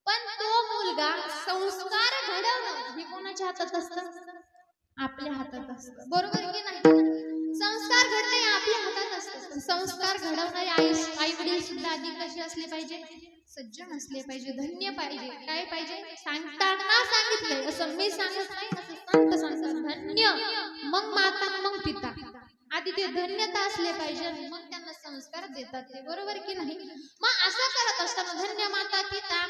पण तो मुलगा संस्कार घडवणं हे कोणाच्या हातात असतं? आपल्या हातात असतं. बरोबर की नाही? संस्कार घडणे हे आपल्या हातात असतं. संस्कार घडवणारे आई वडील सुद्धा आधी कसे असले पाहिजे? सज्जन असले पाहिजे, धन्य पाहिजे. काय पाहिजे? सांगताना सांगितलंय, असं मी सांगत नाही, असं संत सांगतात धन्य, मग माता मग पिता. आधी ते धन्यता असले पाहिजे, मग त्यांना संस्कार देतात ते. बरोबर की नाही? मग असं करत असताना धन्य माता पिता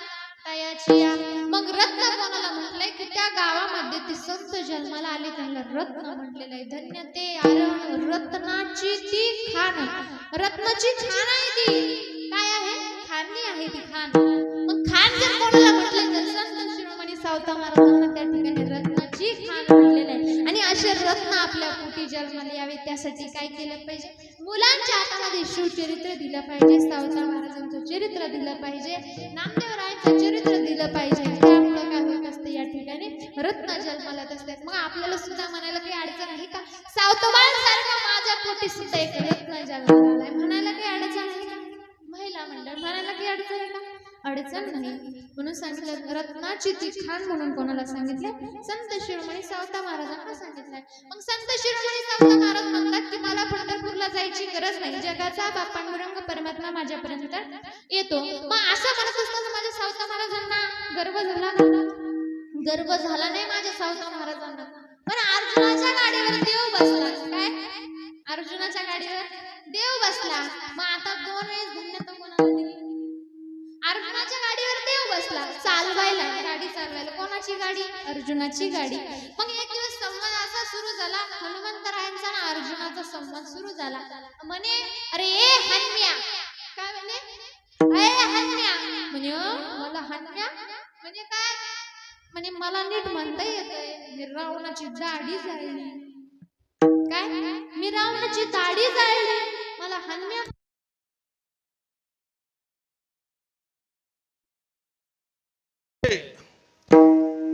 तयाची या. मग रत्न कोणाला म्हटलंय की त्या गावामध्ये ते संत जन्माला आले त्यांना रत्न म्हटलेलं आहे. धन्य ते आरण रत्नाची ती खान. रत्नाची खान आहे ती. काय आहे? खाणी आहे ती खान. मग खान जर कोणाला म्हटलं तर संत शिरोमणी सावता महाराजांना त्या ठिकाणी रत्नाची खान म्हटलेलं आहे. आणि असे रत्न आपल्या पोटी जन्माला यावे त्यासाठी काय केलं पाहिजे? मुलांच्या हातामध्ये शिवचरित्र दिलं पाहिजे, सावता महाराजांचं चरित्र दिलं पाहिजे, नामदेवरायांचं चरित्र दिलं पाहिजे. त्यामुळे काय होत असते या ठिकाणी रत्न जन्माला येत असतात. मग आपल्याला सुद्धा म्हणायला काही अडचण आहे का? सावतोबांसारखं माझ्या पोटी सुद्धा एक रत्न जन्माला आलाय म्हणायला काही अडचण आहे का? महिला मंडळ म्हणायला काही अडचण आहे का? अडचण नाही. म्हणून सांगितलं रत्नाची ती खान म्हणून कोणाला सांगितलं? संत शिरोमणी सावता महाराजांना सांगितलंय. मग संत शिरोमणी सावता महाराज म्हणतात की मला पंढरपूरला जायची गरज नाही, जगाचा बाप पांडुरंग परमात्मा माझ्यापर्यंत येतो. मग असं म्हणत असताना माझ्या सावता महाराजांना गर्व झाला? गर्व झाला नाही माझ्या सावता महाराजांना. पण अर्जुनाच्या गाडीवर देव बसला. काय? अर्जुनाच्या गाडीवर देव बसला. मग आता 2 वेळेस धन्यता कोणाला दिली? अर्जुनाच्या गाडीवर देव बसला. चालवायला, गाडी चालवायला कोणाची गाडी? अर्जुनाची गाडी. मग एक दिवस संवाद असा सुरू झाला, हनुमंतरायांचा आणि अर्जुनाचा संवाद सुरू झाला. म्हणे अरे ए हन्म्या, काय म्हणे? ए हन्म्या म्हणे मला हन्म्या म्हणजे काय? म्हणे मला नीट म्हणता येतंय, मी रावणाची दाढी जाळली. काय? मी रावणाची दाढी जाळली, मला हन्म्या.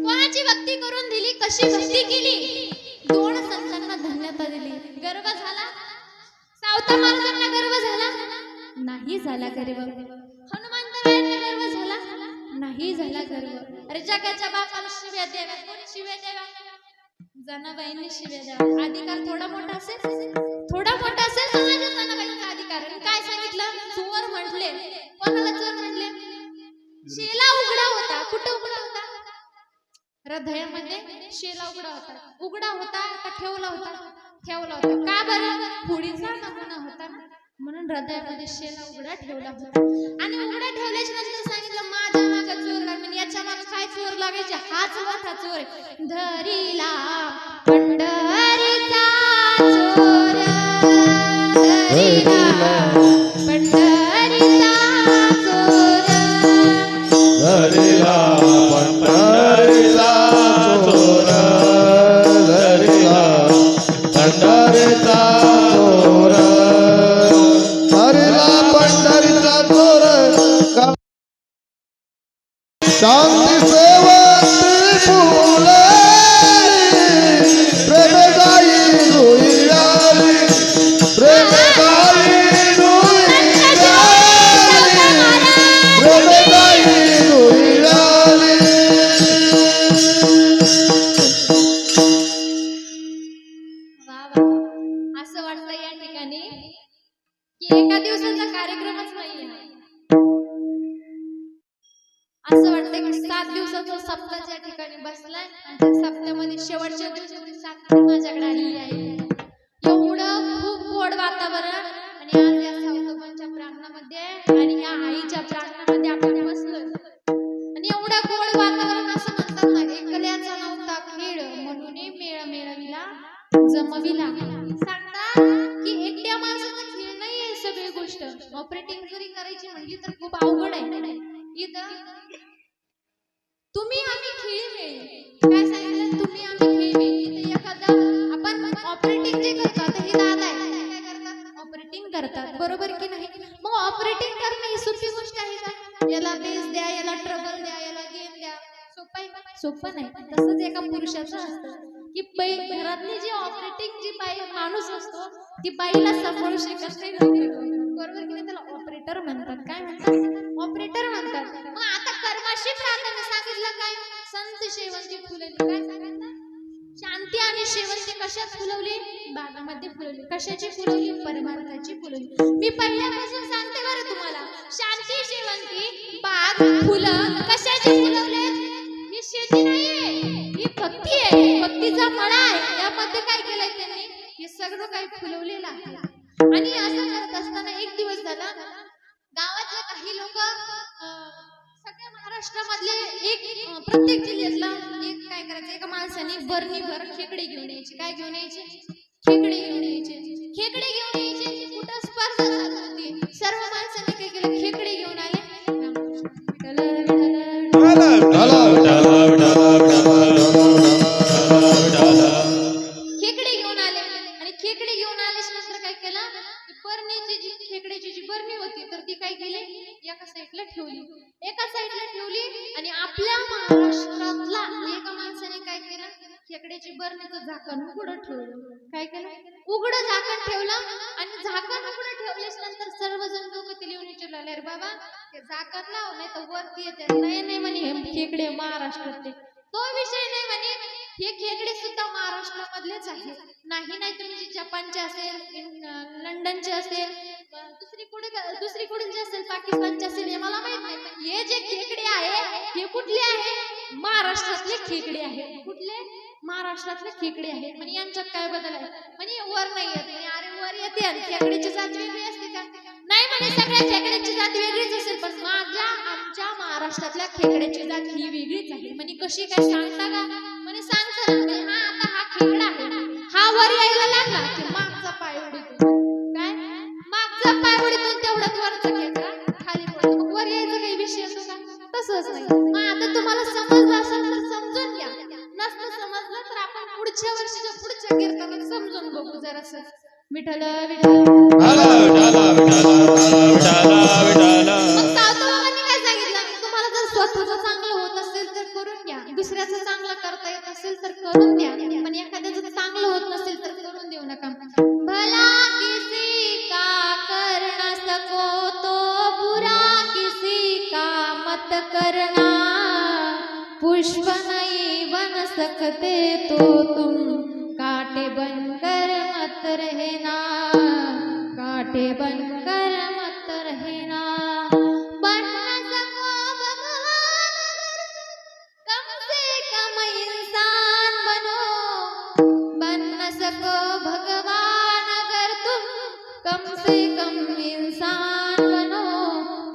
कोणाची भक्ती करून दिली? कशी भक्ती केली? 2 संतांना धन्यता दिली. गर्व झाला? सावता महाराजांना गर्व झाला? नाही झाला गर्व. हनुमंतरायांना गर्व झाला? नाही झाला गर्व. अरे जगाच्या बापाला शिव्या द्याव्या. कोणी शिव्या द्याव्या? जनाबाईंनी शिव्या द्याव्या. अधिकार थोडा मोठा असेल, थोडा मोठा असेल तर माझ्या जनाबाईंचा अधिकार. काय सांगितलं? चोर म्हटले. कोणाला चोर म्हटले? शेला उघडा होता. कुठं उघडा होता? हृदयामध्ये शेला उघडा होता. उघडा होता का ठेवला होता? ठेवला होता. का बरं? फोडीचा नमुना होता ना, म्हणून हृदयामध्ये शेला उघडा ठेवला होता. आणि उघडा ठेवल्याच्या नंतर सांगितलं माझ्या मागे चोर लागले. याच्या मागे काय चोर लागायचे? हाच मोठा चोर. धरीला पंढरीचा चोर, धरीला पंढरीचा चोर, धरिला पंढरीचा चोर, धरिला पंढरीचा चोर, धरिला पंढरीचा चोर. शांती सेवंती फुले प्रेम गाई रुईली, प्रेम गाई रुईली, प्रेम गाई रुईली. असं वाटतं या ठिकाणी की एका दिवसाचा कार्यक्रमच नाहीये. असं वाटतं की 7 दिवसाचा सप्ताह ज्या ठिकाणी बसलाय आणि त्या सप्त्यामध्ये शेवटच्या दिवशी साखर माझ्याकडे आलेली आहे. एवढं खूप गोड वातावरण आणि आज या सावंतबाईंच्या प्रांगणामध्ये आणि या आईच्या प्रांगणामध्ये आपण बसलोय आणि एवढं गोड वातावरण असं म्हणतात ना, एकल्याचा नव्हता खेळ म्हणून मेळ मेळविला जमविला. सांगता की एकट्या माणसाचा खेळ नाहीये सगळी गोष्ट. ऑपरेटिंग जरी करायची म्हणली तर खूप अवघड आहे. इथं तुम्ही आम्ही खेळी काय सांगितलं, तुम्ही आम्ही खेळी. इथे एखादा आपण ऑपरेटिंग जे करतो, आता हे दादा आहे काय करतात, ऑपरेटिंग करतात, बरोबर की नाही. मग ऑपरेटिंग करणं ही सोपी गोष्ट आहे का? याला बेस द्या, याला ट्रबल द्या, याला गेम द्या, सोपं नाही. तसंच एका पुरुषाचं असतं की घरातली जी ऑपरेटिंग जी बाई माणूस असतो ती बाईला सांभाळू शकत नाही, बरोबर की नाही. त्याला ऑपरेटर म्हणतात. काय म्हणतात? ऑपरेटर म्हणतात. मग आता कर्माशी प्राधान्य सांगितलं काय, संत शेवंती फुलली. काय सांगितलं? शांती आणि शेवंती कशात फुलवली? बागामध्ये फुलवली. कशाची फुलवली? परमार्थाची फुलवली. मी पहिल्यापासून सांगते बरं तुम्हाला, शांती शेवंती बाग फुलं कशाची फुलवले? ही शेती नाहीये, ही भक्ती आहे, भक्तीचा मळा आहे. यामध्ये काय केलंय त्यांनी? हे सगळं काही फुलवलेलं आहे. आणि असं करत असताना एक दिवस झाला, गावातले काही लोक सगळ्या महाराष्ट्रामधले एक प्रत्येक जिल्ह्यातला एक काय करायचं, एका माणसाने बरणीभर खेकडे घेऊन यायचे. काय घेऊन यायचे? खेकडे घेऊन यायचे. खेकडे घेऊन यायचे. कुठं स्पर्धा चालू होती. सर्व माणसाने काय केलं? खेकडे घेऊन आले. खेकडे घेऊन आले आणि खेकडे घेऊन आल्याच्या नंतर काय केलं, बरणीची जी खेकड्याची जी बरणी होती तर ती काय केली, एका साईडला ठेवली आणि आपल्या महाराष्ट्रातला एका माणसाने काय केलं, खेकड्याची बरणीचं झाकण उघडं ठेवलं. काय केलं? उघडं झाकण ठेवलं आणि झाकण उघडं ठेवल्याच्या नंतर सर्वजण लोक ते लिहून विचारले, अरे बाबा ते झाकण लाव नाही तर वरती येते. नाही म्हणे, हे खेकडे महाराष्ट्रातले. तो विषय नाही म्हणे, हे खेकडे सुद्धा महाराष्ट्रामधलेच आहेत. नाही तुम्ही जपानचे असेल, लंडनचे असेल, दुसरीकडून जे असेल, पाकिस्तानचे असेल, हे मला माहित नाही. पण हे जे खेकडे आहे हे कुठले आहे? महाराष्ट्रातले खेकडे आहेत. कुठले? महाराष्ट्रातले खेकडे आहेत. म्हणजे यांच्यात काय बदल आहे? म्हणजे वर नाही येत. अरे वर येते आणि खेकड्याची जात वेगळी असते का? नाही म्हणे, सगळ्या खेकड्याची जात वेगळीच असेल, पण आमच्या महाराष्ट्रातल्या खेकड्याची जात ही वेगळीच आहे. म्हणजे कशी काय सांगता का? म्हणे सांगता ना. हा आता हा खेकडा आहे, हा वर यायला लागला की मागचा पाय उडीतो. काय? मागचा पाय उडीतो तेवढाच वरचा खेकडा खाली पडतो. मग वर यायचा काही विषय असतो का? तसंच नाही. मग आता तुम्हाला समजलं असेल तर समजून घ्या, नसतं समजलं तर आपण पुढच्या वर्षीच्या पुढच्या कीर्तनात समजून बघू जरासं. विठ्ठल विठ्ठल. मग सावताबाबांनी काय सांगितलं, तुम्हाला जर स्वतःचं चांगलं होत असेल तर करून घ्या, दुसऱ्याचं चांगलं करता येत असेल तर करून द्या, पण एखाद्याचं चांगलं होत नसेल तर करून देऊ नका. भला किसी का कर न सको तो बुरा किसी का मत करना, पुष्प नहीं बन सकते तो तुम कांटे बनकर मत रहना, कांटे बनकर मत रहना. बन न सको भगवान कम से कम इंसान बनो, बन न सको भगवान अगर तुम कम से कम इंसान बनो.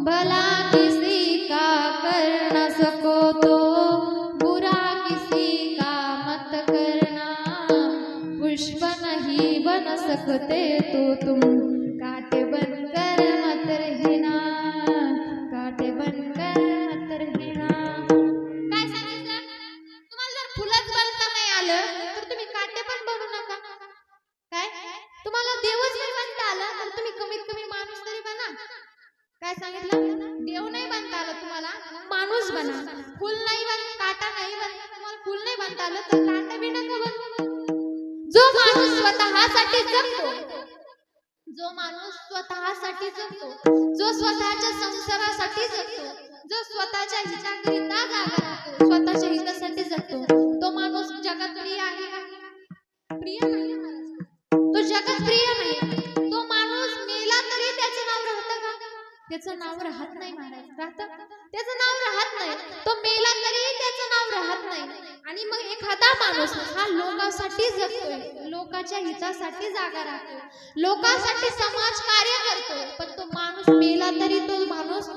भला किसी का कर न सको तो बुरा किसी का मत करना, पुष्प नहीं बन सकते तो तुम कांटे बनकर मत रहना, कांटे बनकर मत रहना. काय सांगितलं? तुम्हाला जर फुलच बनता नाही आलं तर तुम्ही कांटे पण बनू नका. काय? तुम्हाला देवच नाही बनता आलं तर तुम्ही कमीत कमी माणूस तरी बना. काय सांगितलं? देव नाही बनता आलं तुम्हाला, माणूस बना. फुल नाही काटा नाही बनता, तुम्हाला फुल नाही बनता आलं तर काटा बी नका बनू. जो माणूस स्वतःसाठी जगतो, जो माणूस स्वतःसाठी जगतो, जो स्वतःच्या संसारासाठी जगतो, जो स्वतःच्या हिताकरिता जगतो, स्वतःच्या हितासाठी जगतो, तो माणूस जगात प्रिय आहे का? प्रिय नाही. तो जगात प्रिय नाही. तो माणूस मेला तरी त्याचं नाव राहतं का? त्याचं नाव राहत नाही महाराज. राहतं त्याचं नाव राहत नाही. तो मेला तरी त्याचं नाव राहत नाही. आणि मग एखादा माणूस हा लोकांसाठी जगतोय, लोकांच्या हितासाठी जागा राहतोय, लोकांसाठी समाज कार्य करतोय, पण तो माणूस मेला तरी तो माणूस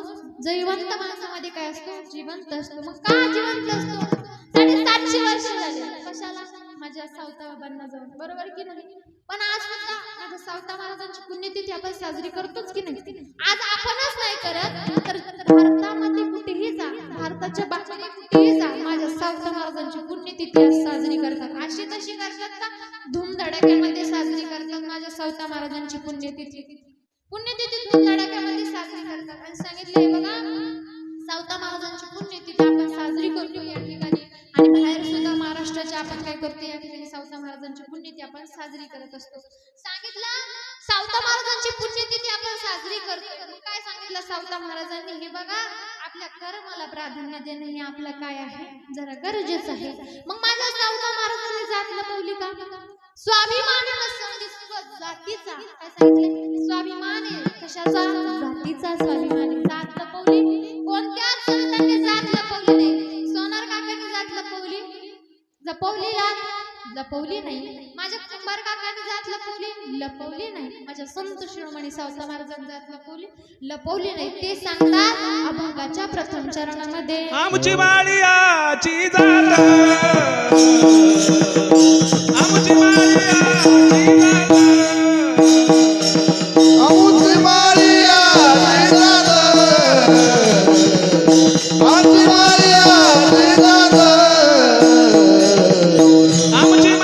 जिवंत माणसामध्ये काय असतो? जिवंत असतो. मग का जिवंत असतो? 750 वर्ष झाले. कशाला? माझ्या सावता बाबांना जाऊन. बरोबर की नाही? पण आज सुद्धा माझ्या सावता महाराजांची पुण्यतिथी आपण साजरी करतोच की नाही? आज आपणच नाही करत तर भारतामध्ये कुठेही जा, भारताच्या बाहेर कुठेही जा, माझ्या सावता महाराजांची पुण्यतिथी आज साजरी करतात. अशी तशी करतात का? धूमधडाक्यामध्ये साजरी करतात माझ्या सावता महाराजांची पुण्यतिथी. पुण्यतिथी धूमधडाक्यामध्ये साजरी करतात. आणि सांगितलंय बघा, सावता महाराजांची पुण्यतिथी आपण साजरी करतो या ठिकाणी. आणि बाहेर सुद्धा महाराष्ट्राच्या आपण काय करतो या ठिकाणी सावता महाराजांची पुण्यतिथी आपण साजरी करत असतो. सांगितलं सावता महाराजांची पुण्यतिथी आपण साजरी करतो. काय सांगितलं सावता महाराजांनी? हे बघा, आपल्या कर्माला प्राधान्य देणं हे आपलं काय आहे? जरा गरजेचं आहे. मग माझ्या सावता महाराजांनी जात लपवली का? स्वाभिमान नसतो जातीचा. काय सांगितलं? स्वाभिमान आहे. कशाचा? जातीचा स्वाभिमान आहे. जात लपवली. कोणत्याच संतांनी जात लपवली नाही. सोनार काकांनी जात लपवली, लपवली नाही. माझ्या कुंभार काकांनी जात लपवली नाही. माझ्या संत शिरोमणी सावता महाराजांनी जात लपवली नाही. ते सांगतात अभंगाच्या प्रथम चरणामध्ये, आमची माळियाची जात, आमची माळियाची जात, आमची माळियाची जात, आमची माळियाची जात, आमची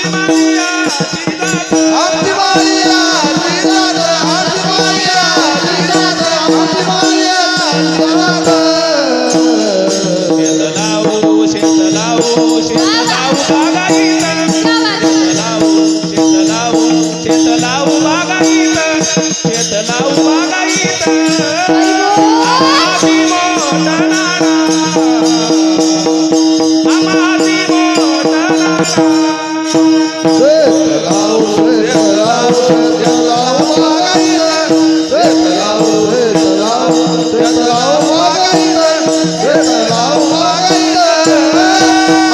माळियाची जात, आमची माळियाची जात, आमची माळियाची जात, आमची माळियाची जात, आमची माळियाची जात, आमची माळियाची जात. शेतलावू बागायत, शेतलावू बागायत, शेतलावू बागायत, आमाची मोठा नाडा, आमाची मोठा नाडा. शेतलावू, शेतलावू, शेतलावू बागायत, शेतलावू, शेतलावू, शेतलावू बागायत, शेतलावू बागायत,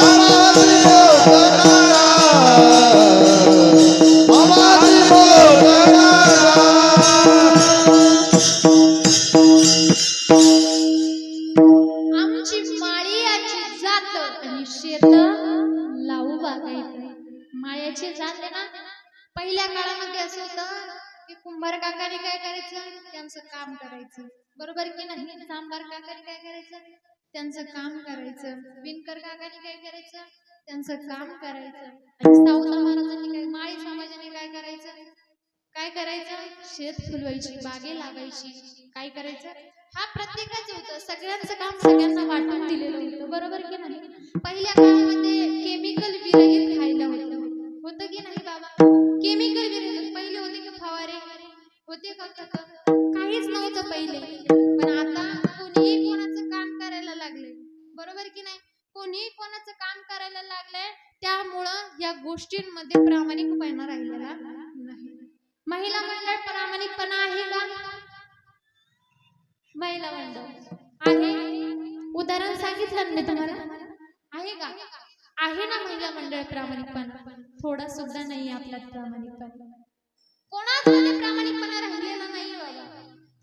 आमाची मोठा नाडा, आमाची मोठा नाडा. आमची माळियाची जात आणि शेत लावू बागायत. माळ्याची जात आहे ना. पहिल्या काळामध्ये असं होतं की कुंभार काकाने काय करायचं? त्यांचं काम करायचं. बरोबर की नाही? सांबार काकाने काय करायचं? त्यांचं काम करायचं. विणकर काकाने काय करायचं? त्यांचं काम करायचं. आणि सावता महाराजांनी काय, माळी समाजाने काय करायचं? काय करायचं? शेत फुलवायची, बागे लावायची. काय करायचं? हा प्रत्येकाचं होतं. सगळ्यांचं काम सगळ्यांना वाटून दिलेलं होतं. बरोबर की नाही? पहिल्या काळामध्ये केमिकल विरहित खायला होतं की नाही बाबा? केमिकल विरहित. पहिले होते का फवारे? होते का? काहीच नव्हतं पहिले. पण आता कोणीही कोणाचं काम करायला लागलंय. बरोबर की नाही? कोणीही कोणाचं काम करायला लागलंय. त्यामुळं या गोष्टींमध्ये प्रामाणिकपणा राहिलेला नाही. महिला मंडळ प्रामाणिकपणा आहे का? महिला मंडळ आहे. उदाहरण सांगितलं मी तुम्हाला. आहे का? आहे ना महिला मंडळ प्रामाणिकपणा? थोडा सुद्धा नाही आपल्यात प्रामाणिकपणा. कोणामध्ये प्रामाणिकपणा राहिलेला नाही बाबा.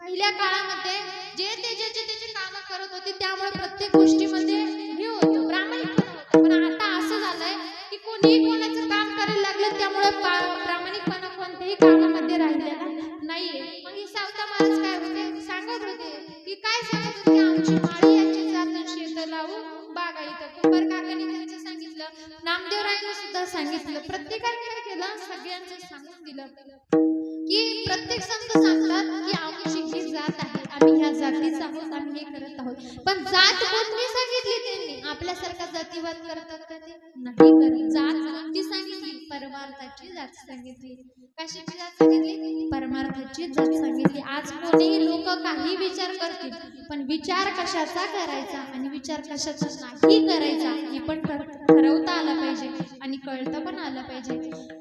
पहिल्या काळामध्ये जे त्याचे काम करत होते त्यामुळे प्रत्येक गोष्टीमध्ये हे होतं, प्रामाणिकपणा होतं. पण आता असं झालंय की कोणीही कोणाचं काम करायला लागलं त्यामुळे प्रामाणिकपणा कोणत्याही कामामध्ये राहिलेला नाहीये. मग हे सावता महाराज काय होते? सांगत होते की काय सांगत होते? आमची माळियाची जात शेत लावू बागायत. कुंभार काकांनी त्यांचं सांगितलं, नामदेवरायांनी सुद्धा सांगितलं. प्रत्येकाने काय केलं? सगळ्यांचं सांगून दिलं की प्रत्येक संत सांगतात की आमची ही जात आहे, आम्ही ह्या जातीचा आहोत, आम्ही हे करत आहोत. पण जात कोणती सांगितली? त्यांनी आपल्यासारखा जातीवाद करतात का? ते नाही करत. जात कोणती सांगितली? परमार्थाची जात सांगितली. कशाची जात सांगितली? परमार्थाची जात सांगितली. आज कोणीही लोक काही विचार करतील, पण विचार कशाचा करायचा आणि विचार कशाचा नाही करायचा हे पण ठरवता आलं पाहिजे आणि कळतं पण आलं पाहिजे.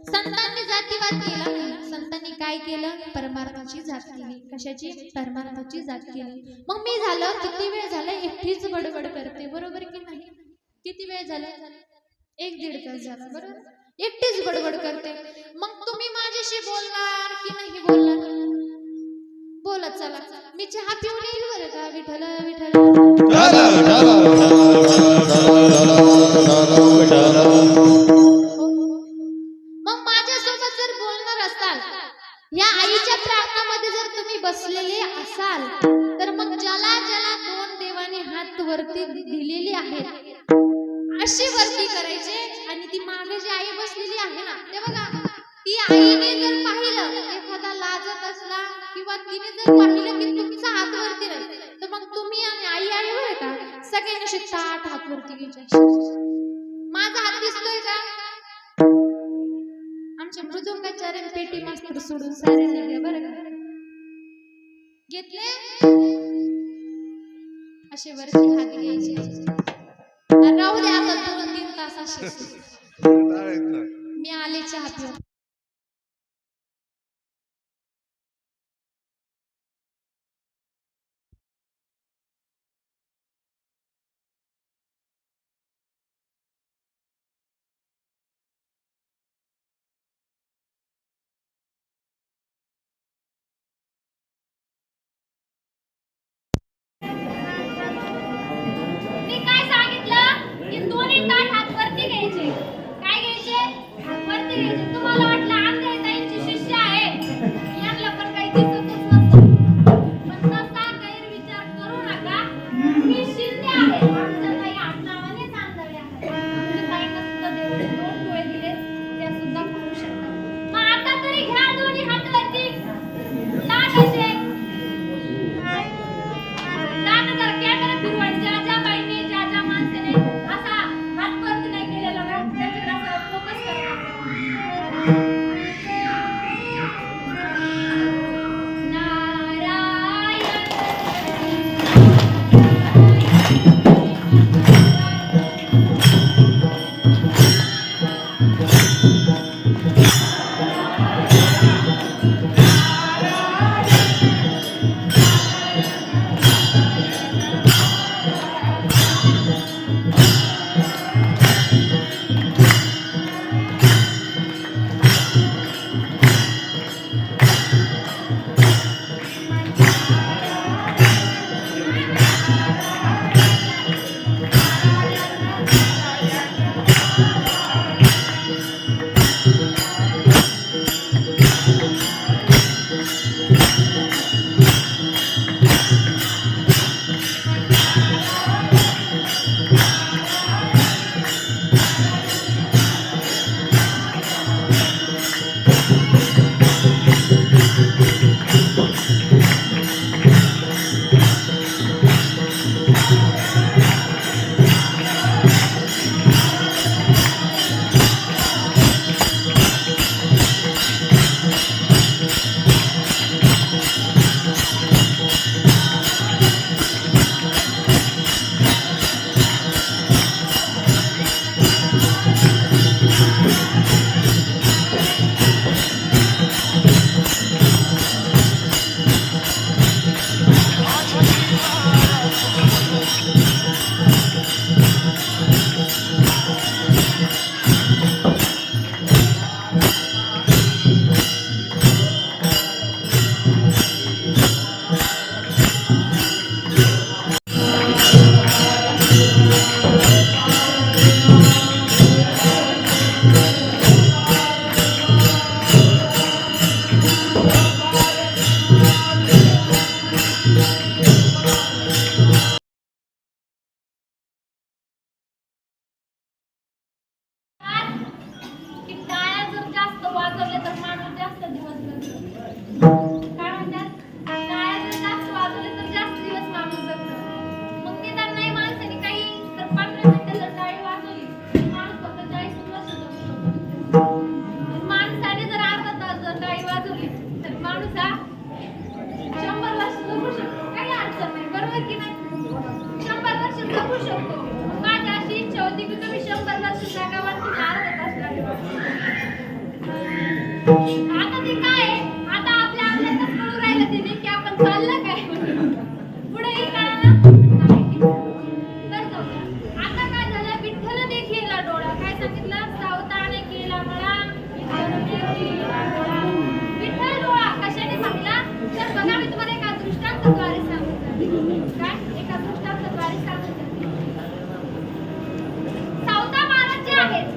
संतांनी जातीवाद केला नाही. संतांनी काय केलं? परमार्थाची जात केली. कशाची? परमार्थाची जात केली. मग मी झालं किती वेळ झालं एकटीच बडबड करते, बरोबर की नाही? किती वेळ झाला? 1-1.5 तास झाला, बरोबर? एकटीच बडबड करते. मग तुम्ही माझ्याशी बोलणार की नाही बोलणार? बोलत चला. मी चहा पिऊन येईल बरं का. विठ्ठल विठ्ठल. मग माझ्यासोबत जर बोलणार असाल, या आईच्या प्रार्थनामध्ये जर तुम्ही बसलेले असाल, तर मग ज्याला ज्याला 2 देवाने हात वरती दिलेले आहेत अशी वरती करायचे. आणि ती मागे जी आई बसलेली आहे ना, ते बघा, ती आईने जर पाहिलं एखादा लाजत असला किंवा तिने जर पाहिलं की तुमचा हात वरती नाही, तर मग तुम्ही आणि आई आहे बरं का, सगळ्यांनी ताट हात वरती घ्यायचे. माझा हात दिसतोय का? आमच्या मृदुंगाचार्य पेटी मास्तर सोडून सारे निघले बरं का. घेतले असे वरती हात घ्यायचे. राहू दे आता 2-3 तास असे. मी आले चहा पिऊन. मी काय सांगितलं की दोन्ही ताट हात वरती घ्यायचे. काय घ्यायचे? हात वरती घ्यायचे. तुम्हाला वाटलं आंधळेताईंची शिष्य आहे, यांना पण काही दिसतच नसतं, पण तसा गैरविचार करू नका. मी शिंदे आहे. आमच्या ताई नावानेच आंधळे आहेत. आमच्या ताईंना सुद्धा देवाने 2 डोळे दिले, त्या सुद्धा पाहू शकतात. मग आता तरी घ्या दोन्ही हात वरती. ताट असे कॅमेरा फिरवायचा. ज्या ज्या बाईने ज्या ज्या माणसाने असा हात वरती नाही केलेला ना, त्याच्याकडे असा फोकस करा. माझी अशी इच्छा होती की तुम्ही 100 वर्ष जगावरती नारळ असला आता ते काय आहे? आता आपल्या अंगातच कळून राहिलं ते नाही की आपण चाललं काय पुढेही कळलं तर जाऊ द्या. आता काय झालं विठ्ठल देखील डोळा काय सांगितलं सावताने केला मला विठ्ठल डोळा कशाने पाहिला तर बघा मी तुम्हाला एका दृष्टांताद्वारे सांगते काय एका दृष्टांताद्वारे सांगते सावता महाराज जे आहेत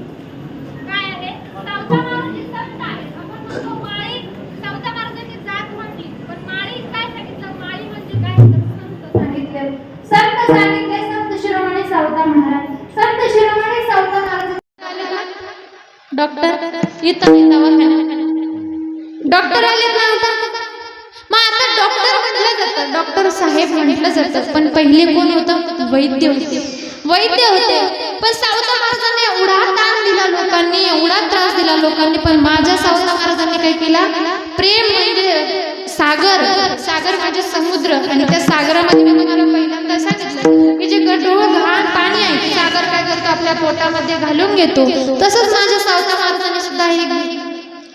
काय आहे सावता महाराज जे संत आहेत आपण म्हणतो माळी सावता महाराजांची जात म्हटली पण माळी काय सांगितलं माळी म्हणजे काय तर संत सांगितले संत शिरोमणी सावता महाराज संत शिरोमणी सावता महाराज डॉक्टर इथं दवाखान्यात डॉक्टर आले ना मग आता डॉक्टर म्हटलं जातं डॉक्टर साहेब म्हटलं जातं पण पहिले कोण होतं वैद्य होते पण सावता महाराजांनी एवढा ताण दिला लोकांनी एवढा त्रास दिला लोकांनी पण माझ्या सावता महाराजांनी काय केला प्रेम म्हणजे सागर म्हणजे समुद्र आणि त्या सागरामध्ये मी तुम्हाला पहिल्यांदा सांगितलं की जे गढूळ घाण पाणी आहे सागर काय करतो आपल्या पोटामध्ये घालून घेतो तसंच माझ्या सावता महाराजांनी सुद्धा हे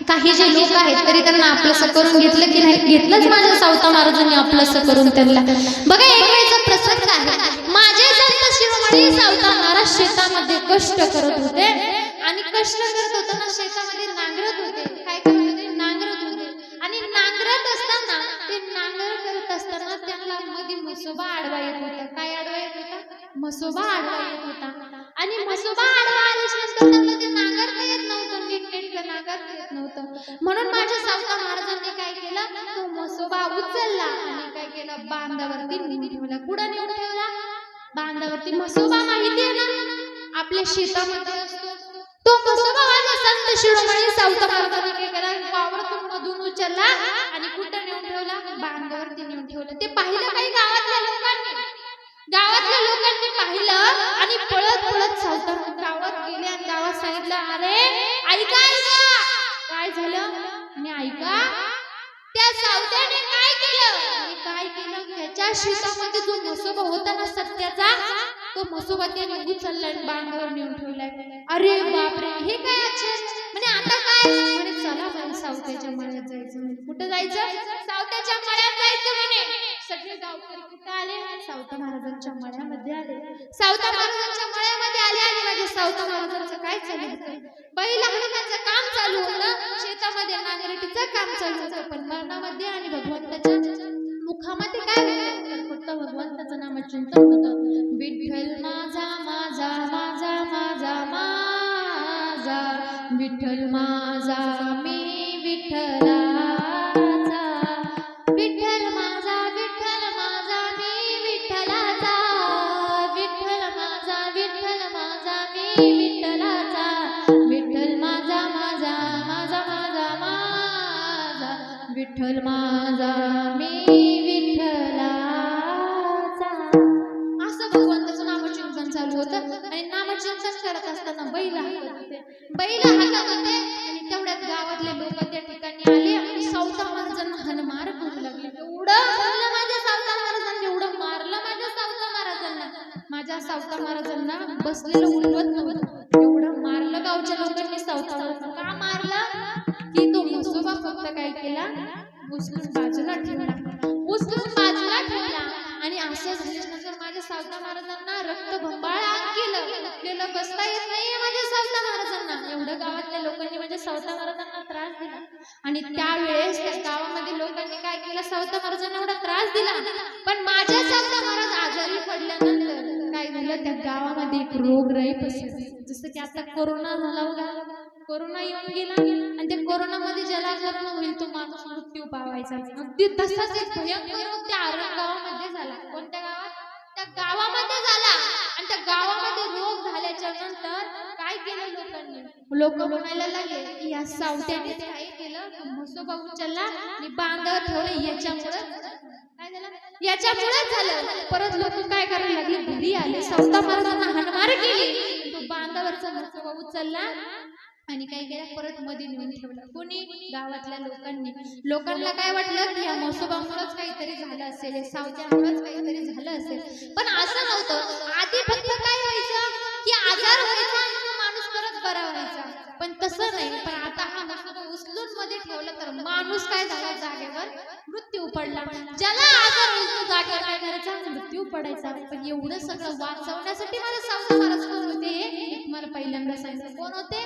काही जे लोक आहेत तरी त्यांना आपलंसं करून घेतलं की नाही घेतलंच माझ्या सावता महाराजांनी आपलंसं करून त्यांना बघा एक वेळचा प्रसंग आहे माझे संत शिरोमणी सावता महाराज शेतामध्ये कष्ट करत होते आणि कष्ट करत होताना शेतामध्ये नांगरत होते काय करत होते नांगरत होते आणि नांगरत असताना ते नांगर करत असताना त्यांना मध्ये म्हसोबा आडवा येत होता काय आडवा येत होता म्हसोबा आडवा येत होता आणि म्हसोबा आडवा आल्यानंतर त्यांना ते नांगरता येत नव्हतं नीटनेटकं नांगरता येत नव्हतं म्हणून माझ्या सावता महाराजांनी काय केलं तो म्हसोबा उचलला आणि काय केलं बांधावरती नेऊन ठेवला कुठं नेऊन ठेवला बांधावरती म्हसोबा माहिती आहे ना आपल्या शेतामध्ये असतो तो म्हसोबा माझ्या संत शिरोमणी सावता महाराजांनी काय केला वावरातून मधून उचलला आणि कुठं नेऊन ठेवला बांधावरती नेऊन ठेवलं ते पाहिलं काही गावातल्या लोकांनी पाहिलं आणि पळत सावता गावात गेले आणि गावात सांगितलं अरे ऐका काय झालं आणि ऐका त्या सावत्याने काय केलं त्याच्या शेतामध्ये जो म्हसोबा होता ना सत्याचा तो म्हसोबा त्याने उचलला आणि बांधावर नेऊन ठेवलाय अरे बापरे हे काय म्हणजे आता काय म्हणे चला म्हणे सावत्याच्या मळ्यात जायचं म्हणे कुठं जायचं सावत्याच्या मळ्यात जायचं म्हणे सगळे गावकरी कुठं आले सावता महाराजांच्या मळ्यामध्ये आले सावता महाराजांच्या मळ्यामध्ये आले आणि माझ्या सावता महाराजांचं काय चालू होतं बैल हाणण्याचं काम चालू होतं शेतामध्ये नांगरटीचं काम चालू होतं पण मरणामध्ये आणि भगवंताच्या मुखामध्ये काय होतं फक्त भगवंताचं नामचिंतन होतं विठ्ठल माझा माझा माझा माझा माझा विठ्ठल माझा मी विठ्ठलाचा विठ्ठल माझा मी विठ्ठलाचा विठ्ठल माझा मी विठ्ठलाचा विठ्ठल माझा विठ्ठल माझा मी विठ्ठलाचा असं भगवंताचं नामचिंतन चालू होतं आणि नामचिंतन करत असताना बैल हाकत होते आणि तेवढ्यात गावातले लोक त्या ठिकाणी आले आणि सावता महाराजांना हाणमार करू लागले एवढं मारलं माझ्या सावता महाराजांना बसलेलं उलवत नव्हतं एवढं मारलं गावच्या लोकांनी सावता महाराजांना का मारलं की तो म्हसोबा फक्त काय केला उचलून बाजूला ठेवला आणि असं झाल्यानंतर माझ्या सावता महाराजांना रक्तबंबाळ आग केलं उठलेलं बसता येत नाहीये माझ्या सावता महाराजांना एवढं गावातल्या लोकांनी माझ्या सावता महाराजांना त्रास दिला आणि त्यावेळेस त्या गावामध्ये लोकांनी काय केलं सावता महाराजांना एवढा त्रास दिला पण माझ्या सावता महाराज आजारी पडल्यानंतर काय झालं त्या गावामध्ये एक रोगराई पसरली जसं की आता कोरोना झाला बघा कोरोना येऊन गेला आणि त्या कोरोनामध्ये ज्याला कोरोना होईल तो माणूस मृत्यू पावायचा अगदी तसाच एक भयंकर रोग त्या गावामध्ये झाला कोणत्या गावात त्या गावामध्ये झाला आणि त्या गावामध्ये रोग झाल्याच्या नंतर काय केलं लोक म्हणायला लागले की या सावत्याने काय केलं म्हसोबा उचलला आणि बांधावर ठेवलं याच्यामुळे झालं परत लोक काय करायला लागले घरी आले सावता महाराजांना हाणमार केली तो बांधावरचा म्हसोबा उचलला आणि काय केलं परत मध्ये नेऊन ठेवलं कोणी गावातल्या लोकांना काय वाटलं की या म्हसोबामुळेच काहीतरी झालं असेल सावत्यामुळेच काहीतरी झालं असेल पण असं नव्हतं आधी फक्त काय व्हायचं की आजार व्हायचा आणि तो माणूस परत बरा व्हायचा पण पण तसं नाही. पण आता हा मसुदा उचलून मध्ये ठेवला तर माणूस काय झाला, जागेवर मृत्यू पडला. ज्याला आजार होईल तो जागेवर काय करायचा, मृत्यू पडायचा. पण एवढं सगळं वाचवण्यासाठी माझे सावता महाराज कोण होते हे तुम्हाला पहिल्यांदा सांगितलं. कोण होते?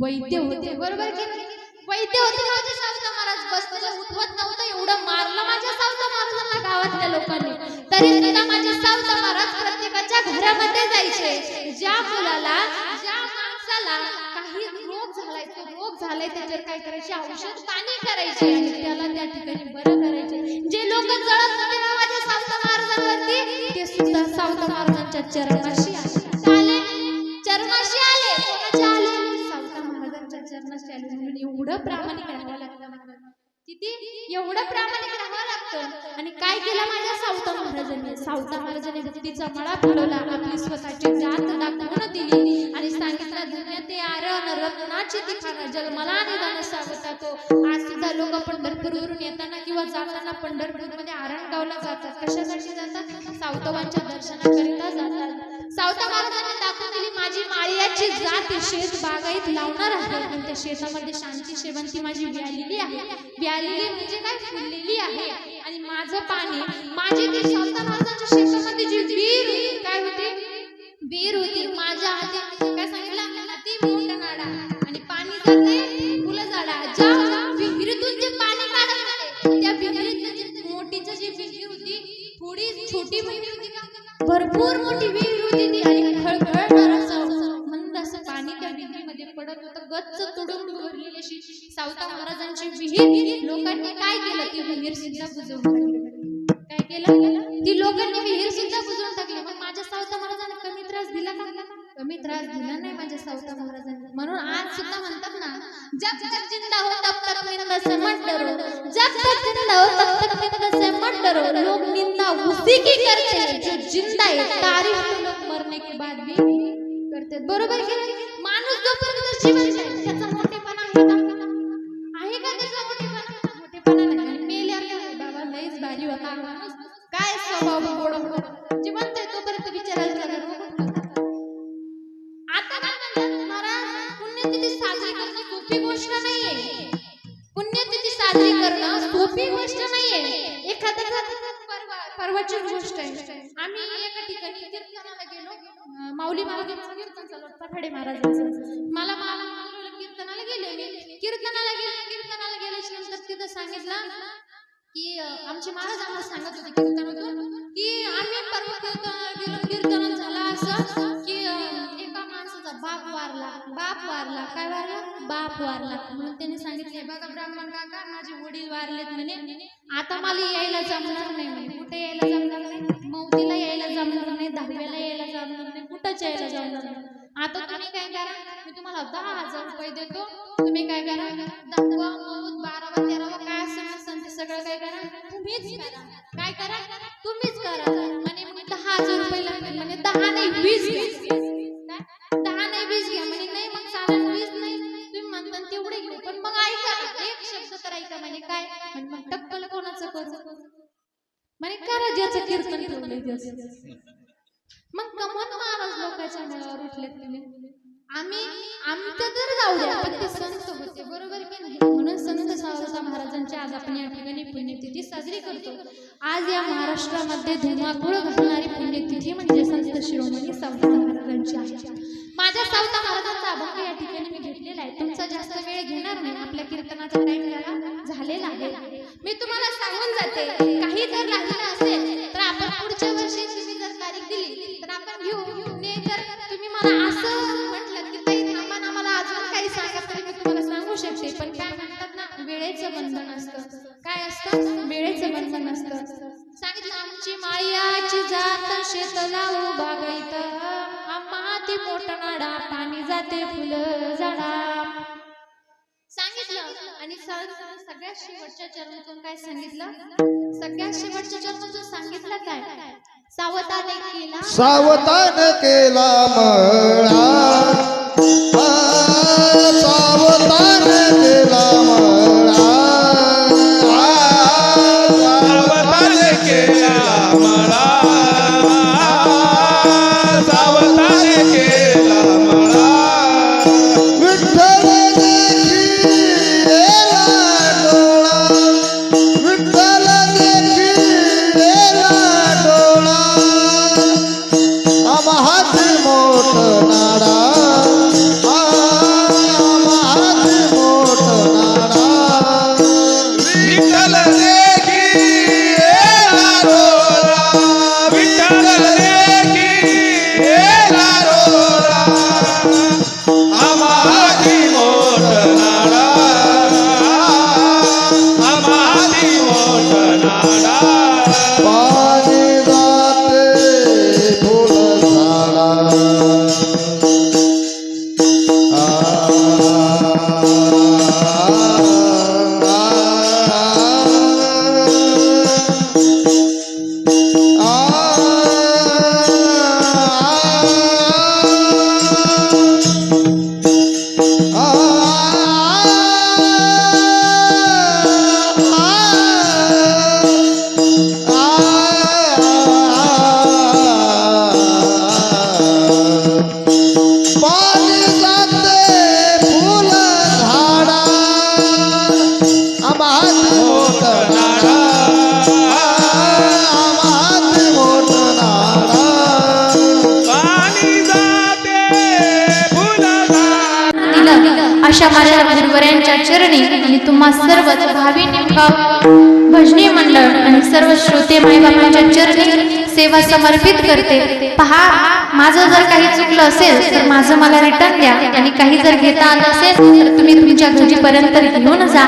वैद्य होते. बरोबर की नाही? वैद्य होते माझे सावता महाराज. बसलेलं उठवत नव्हतं, एवढं मारलं माझ्या सावता महाराजांना गावातल्या लोकांनी, तरी सुद्धा माझे सावता महाराज प्रत्येकाच्या घरामध्ये जायचे. ज्या मुलाला, ज्या माणसाला काही रोग झालाय त्याच्यावर काय करायचे, औषध पाणी करायचे आणि त्याला त्या ठिकाणी बरं करायचे. जे लोक जळत होते ना माझ्या सावता महाराजांवरती, ते सुद्धा सावता महाराजांच्या चरणाशी आले. चरणाशी आले. कोणाच्या आले? सावता महाराजांच्या चरणाशी आले. म्हणून एवढं प्रामाणिक राहावं लागतं. किती एवढं प्रामाणिक राहावं लागतं. आणि काय केलं माझ्या सावता महाराजांनी? सावता महाराजांनी भक्तीचा मळा फुलवला, आपली स्वतःची जात दाखवून दिली आणि सांगितलं, धन्य ते आरण रत्नाची तिखाना जन्मला निदान सावता तो. आज सुद्धा लोक पंढरपूरवरून येताना किंवा जाताना पंढरपूरमध्ये आरणगावला जातात. कशासाठी जातात? सावतवांच्या दर्शनाकरिता जातात. सावता महाराजांनी दाखवून दिली, माझी माळियाची जात शेत बागायत लावणार आहे आणि त्या शेतामध्ये शांती शेवंती माझी व्यालेली आहे. व्यालेली म्हणजे काय? फुललेली आहे. आणि माझं पाणी, माझी ती सावता महाराजांच्या शेतामध्ये जी विहीर होती, काय होती? विहीर होती. माझ्या हाती काय सांगितलं? अति मोठा नाडा आणि पाणी जाते फुलझाडा. ज्या विहिरीतून जे पाणी काढत होते, त्या विहिरीत जी मोठीची जी विहीर होती, थोडी छोटी विहीर होती का? भरपूर मोठी विहीर होती ती. आणि खळखळणारं मंद असं पाणी त्या विहिरीमध्ये पडत होतं. गच्च तुडून भरलेली अशी सावता महाराजांची विहीर. लोकांनी काय केलं? ती विहीर सुद्धा बुजवून टाकली. काय केलं? ती लोकांनी विहीर सुद्धा बुजवून टाकली. मग माझ्या सावता महाराजांना कमी त्रास दिला का? कमी त्रास दिला नाही माझ्या सावता महाराजांनी. म्हणून आज सुद्धा म्हणतात ना, जब तक जिंदा हो तब तक निंदा से मत डरो, जब तक जिंदा हो तब तक निंदा से मत डरो. लोग निंदा उसी की करते हैं जो जिंदा है, तारीफ लोग मरने के बाद भी करते. बरोबर की नाही? माणूस जोपर्यंत जिवंत आहे त्याचा मोठेपणा आहे का? आहे का त्याचा मोठेपणा? मोठेपणा नाही. आणि मेल्यावर बाबा लयच भारी होता माणूस, काय स्वभाव गोड. जिवंत आहे तोपर्यंत विचारायला आता काय म्हणतात महाराज, पुण्यतिथी साजरी करणं सोपी गोष्ट नाहीये. पुण्यतिथी साजरी करणं सोपी गोष्ट नाहीये. एखाद्या परवाची गोष्ट आहे. आम्ही एका ठिकाणी कीर्तनाला गेलो. माऊली महाराजांचं कीर्तन चालू होतं, फडे महाराजांचं. मला कीर्तनाला गेले. कीर्तनाला गेल्याच्या नंतर तिथं सांगितलं की आमचे महाराज आम्हाला सांगत होते कीर्तनातून की आम्ही परवा कीर्तनाला गेलो. कीर्तन झाला असं की एका माणसाचा बाप वारला. काय वारला? बाप वारला. म्हणून त्यांनी सांगितले, बघा ब्राह्मण काका, माझे वडील वारलेत म्हणे, आता मला यायला जमणार नाही म्हणे. कुठे यायला जमणार नाही? मौतीला यायला जमणार नाही, दहाव्याला यायला जमणार नाही, कुठंच यायला जमणार नाही. आता तुम्ही काय करा, मी तुम्हाला 10,000 रुपये देतो. तुम्ही काय करा, 10वा, 12वा, 13वा काय असेल ते सगळं काय करा, तुम्हीच करा. काय करा? तुम्हीच करा. म्हणे मग 10,000 रुपये लागतील. म्हणे 10 नाही 20 घ्या. 10 नाही 20 घ्या. म्हणे नाही मग साधारण 20 नाही, तुम्ही म्हणता तेवढे घेऊ, पण मग ऐका एक शब्द तर ऐका. म्हणे काय? म्हणे मग टक्कल कोणाचं करू? म्हणे करा ज्याचं कीर्तन ठेवलंय त्याचं. मग कमवत महाराज लोकांच्या मुळावर उठलेत. तुम्ही आमचं तर जाऊ द्या, पण ते संत होते. बरोबर की नाही? म्हणून संत सावता महाराजांची आज आपण या ठिकाणी पुण्यतिथी साजरी करतो. आज या महाराष्ट्रामध्ये धुमाकूळ घालणारी पुण्यतिथी म्हणजे संत शिरोमणी सावता महाराजांची आहे. माझ्या सावता महाराजांचा अभंग या ठिकाणी मी घेतलेला आहे. तुमचा जास्त वेळ घेणार नाही, आपल्या कीर्तनाचा टाइम झालेला आहे. मी तुम्हाला सांगून जाते, काही जर राहिलं असेल तर आपण पुढच्या वर्षी तुम्ही जर तारीख दिली तर आपण घेऊ. जर तुम्ही मला असं म्हटलं की ताई थांबा ना, मला अजून काही सांगा, तरी मी तुम्हाला सांगू शकते. पण काय म्हणतात ना, वेळेचं बंधन असतं. काय असतं? वेळेचं बंधन असतं. सांगितलं, आमची माळियाची जात शेत लावू बागायत, आम्हाती मोठा नाडा पाणी जाते फुलं झाडा. सांगितलं. आणि सगळ्यात शेवटच्या चरणातून काय सांगितलं? सगळ्यात शेवटच्या चरणातून सांगितलं काय? सावताने केला मळा, सावताने केला मळा, सावताने केला मळा, सावताने केला मळा. विठ्ठल नाडा पाणी जाते फुल झाडा पाणी जाते फुल झाडा आम्हात मोठ नाडा आम्हात मोठ नाडा पाणी जाते फुलझाडा दिलं अशा माझ्या गुरुवरांच्या चरणी आणि तुम्हा सर्वच भावी निभाव भजनी मंडळ आणि सर्व श्रोते मायबापांच्या चरणी सेवा समर्पित करते. पहा, माझं जर काही चुकलं असेल तर माझं मला रिटर्न द्या आणि काही जर घेता आलं असेल तर तुम्ही तुमच्या घरीपर्यंत घेऊन जा.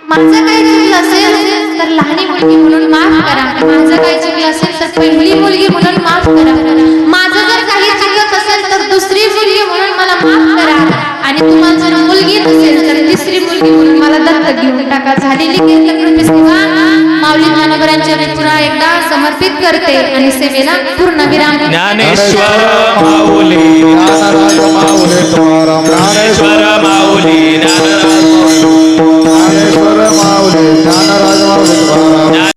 माझं काही चुकलं असेल तर लहानी मुलगी म्हणून माफ करा. माझं काही चुकलं असेल तर पहिली मुलगी म्हणून माफ करा. माझं जर काही चुकत असेल तर दुसरी मुलगी म्हणून मला माफ करा. आणि तुम्हाला जर मुलगी नसेल तर तिसरी मुलगी म्हणून मला दत्तक घेऊन टाका. झालेली कीर्तनकृती सेवा माऊली ज्ञानोबरांच्या पुन्हा एकदा समर्पित करते आणि सेवेला पूर्ण विराम. ज्ञानेश्वर माऊली ज्ञानराज माऊली तुकाराम ज्ञानेश्वर माऊली ज्ञानराज ज्ञानेश्वर माऊली ज्ञानराज माऊली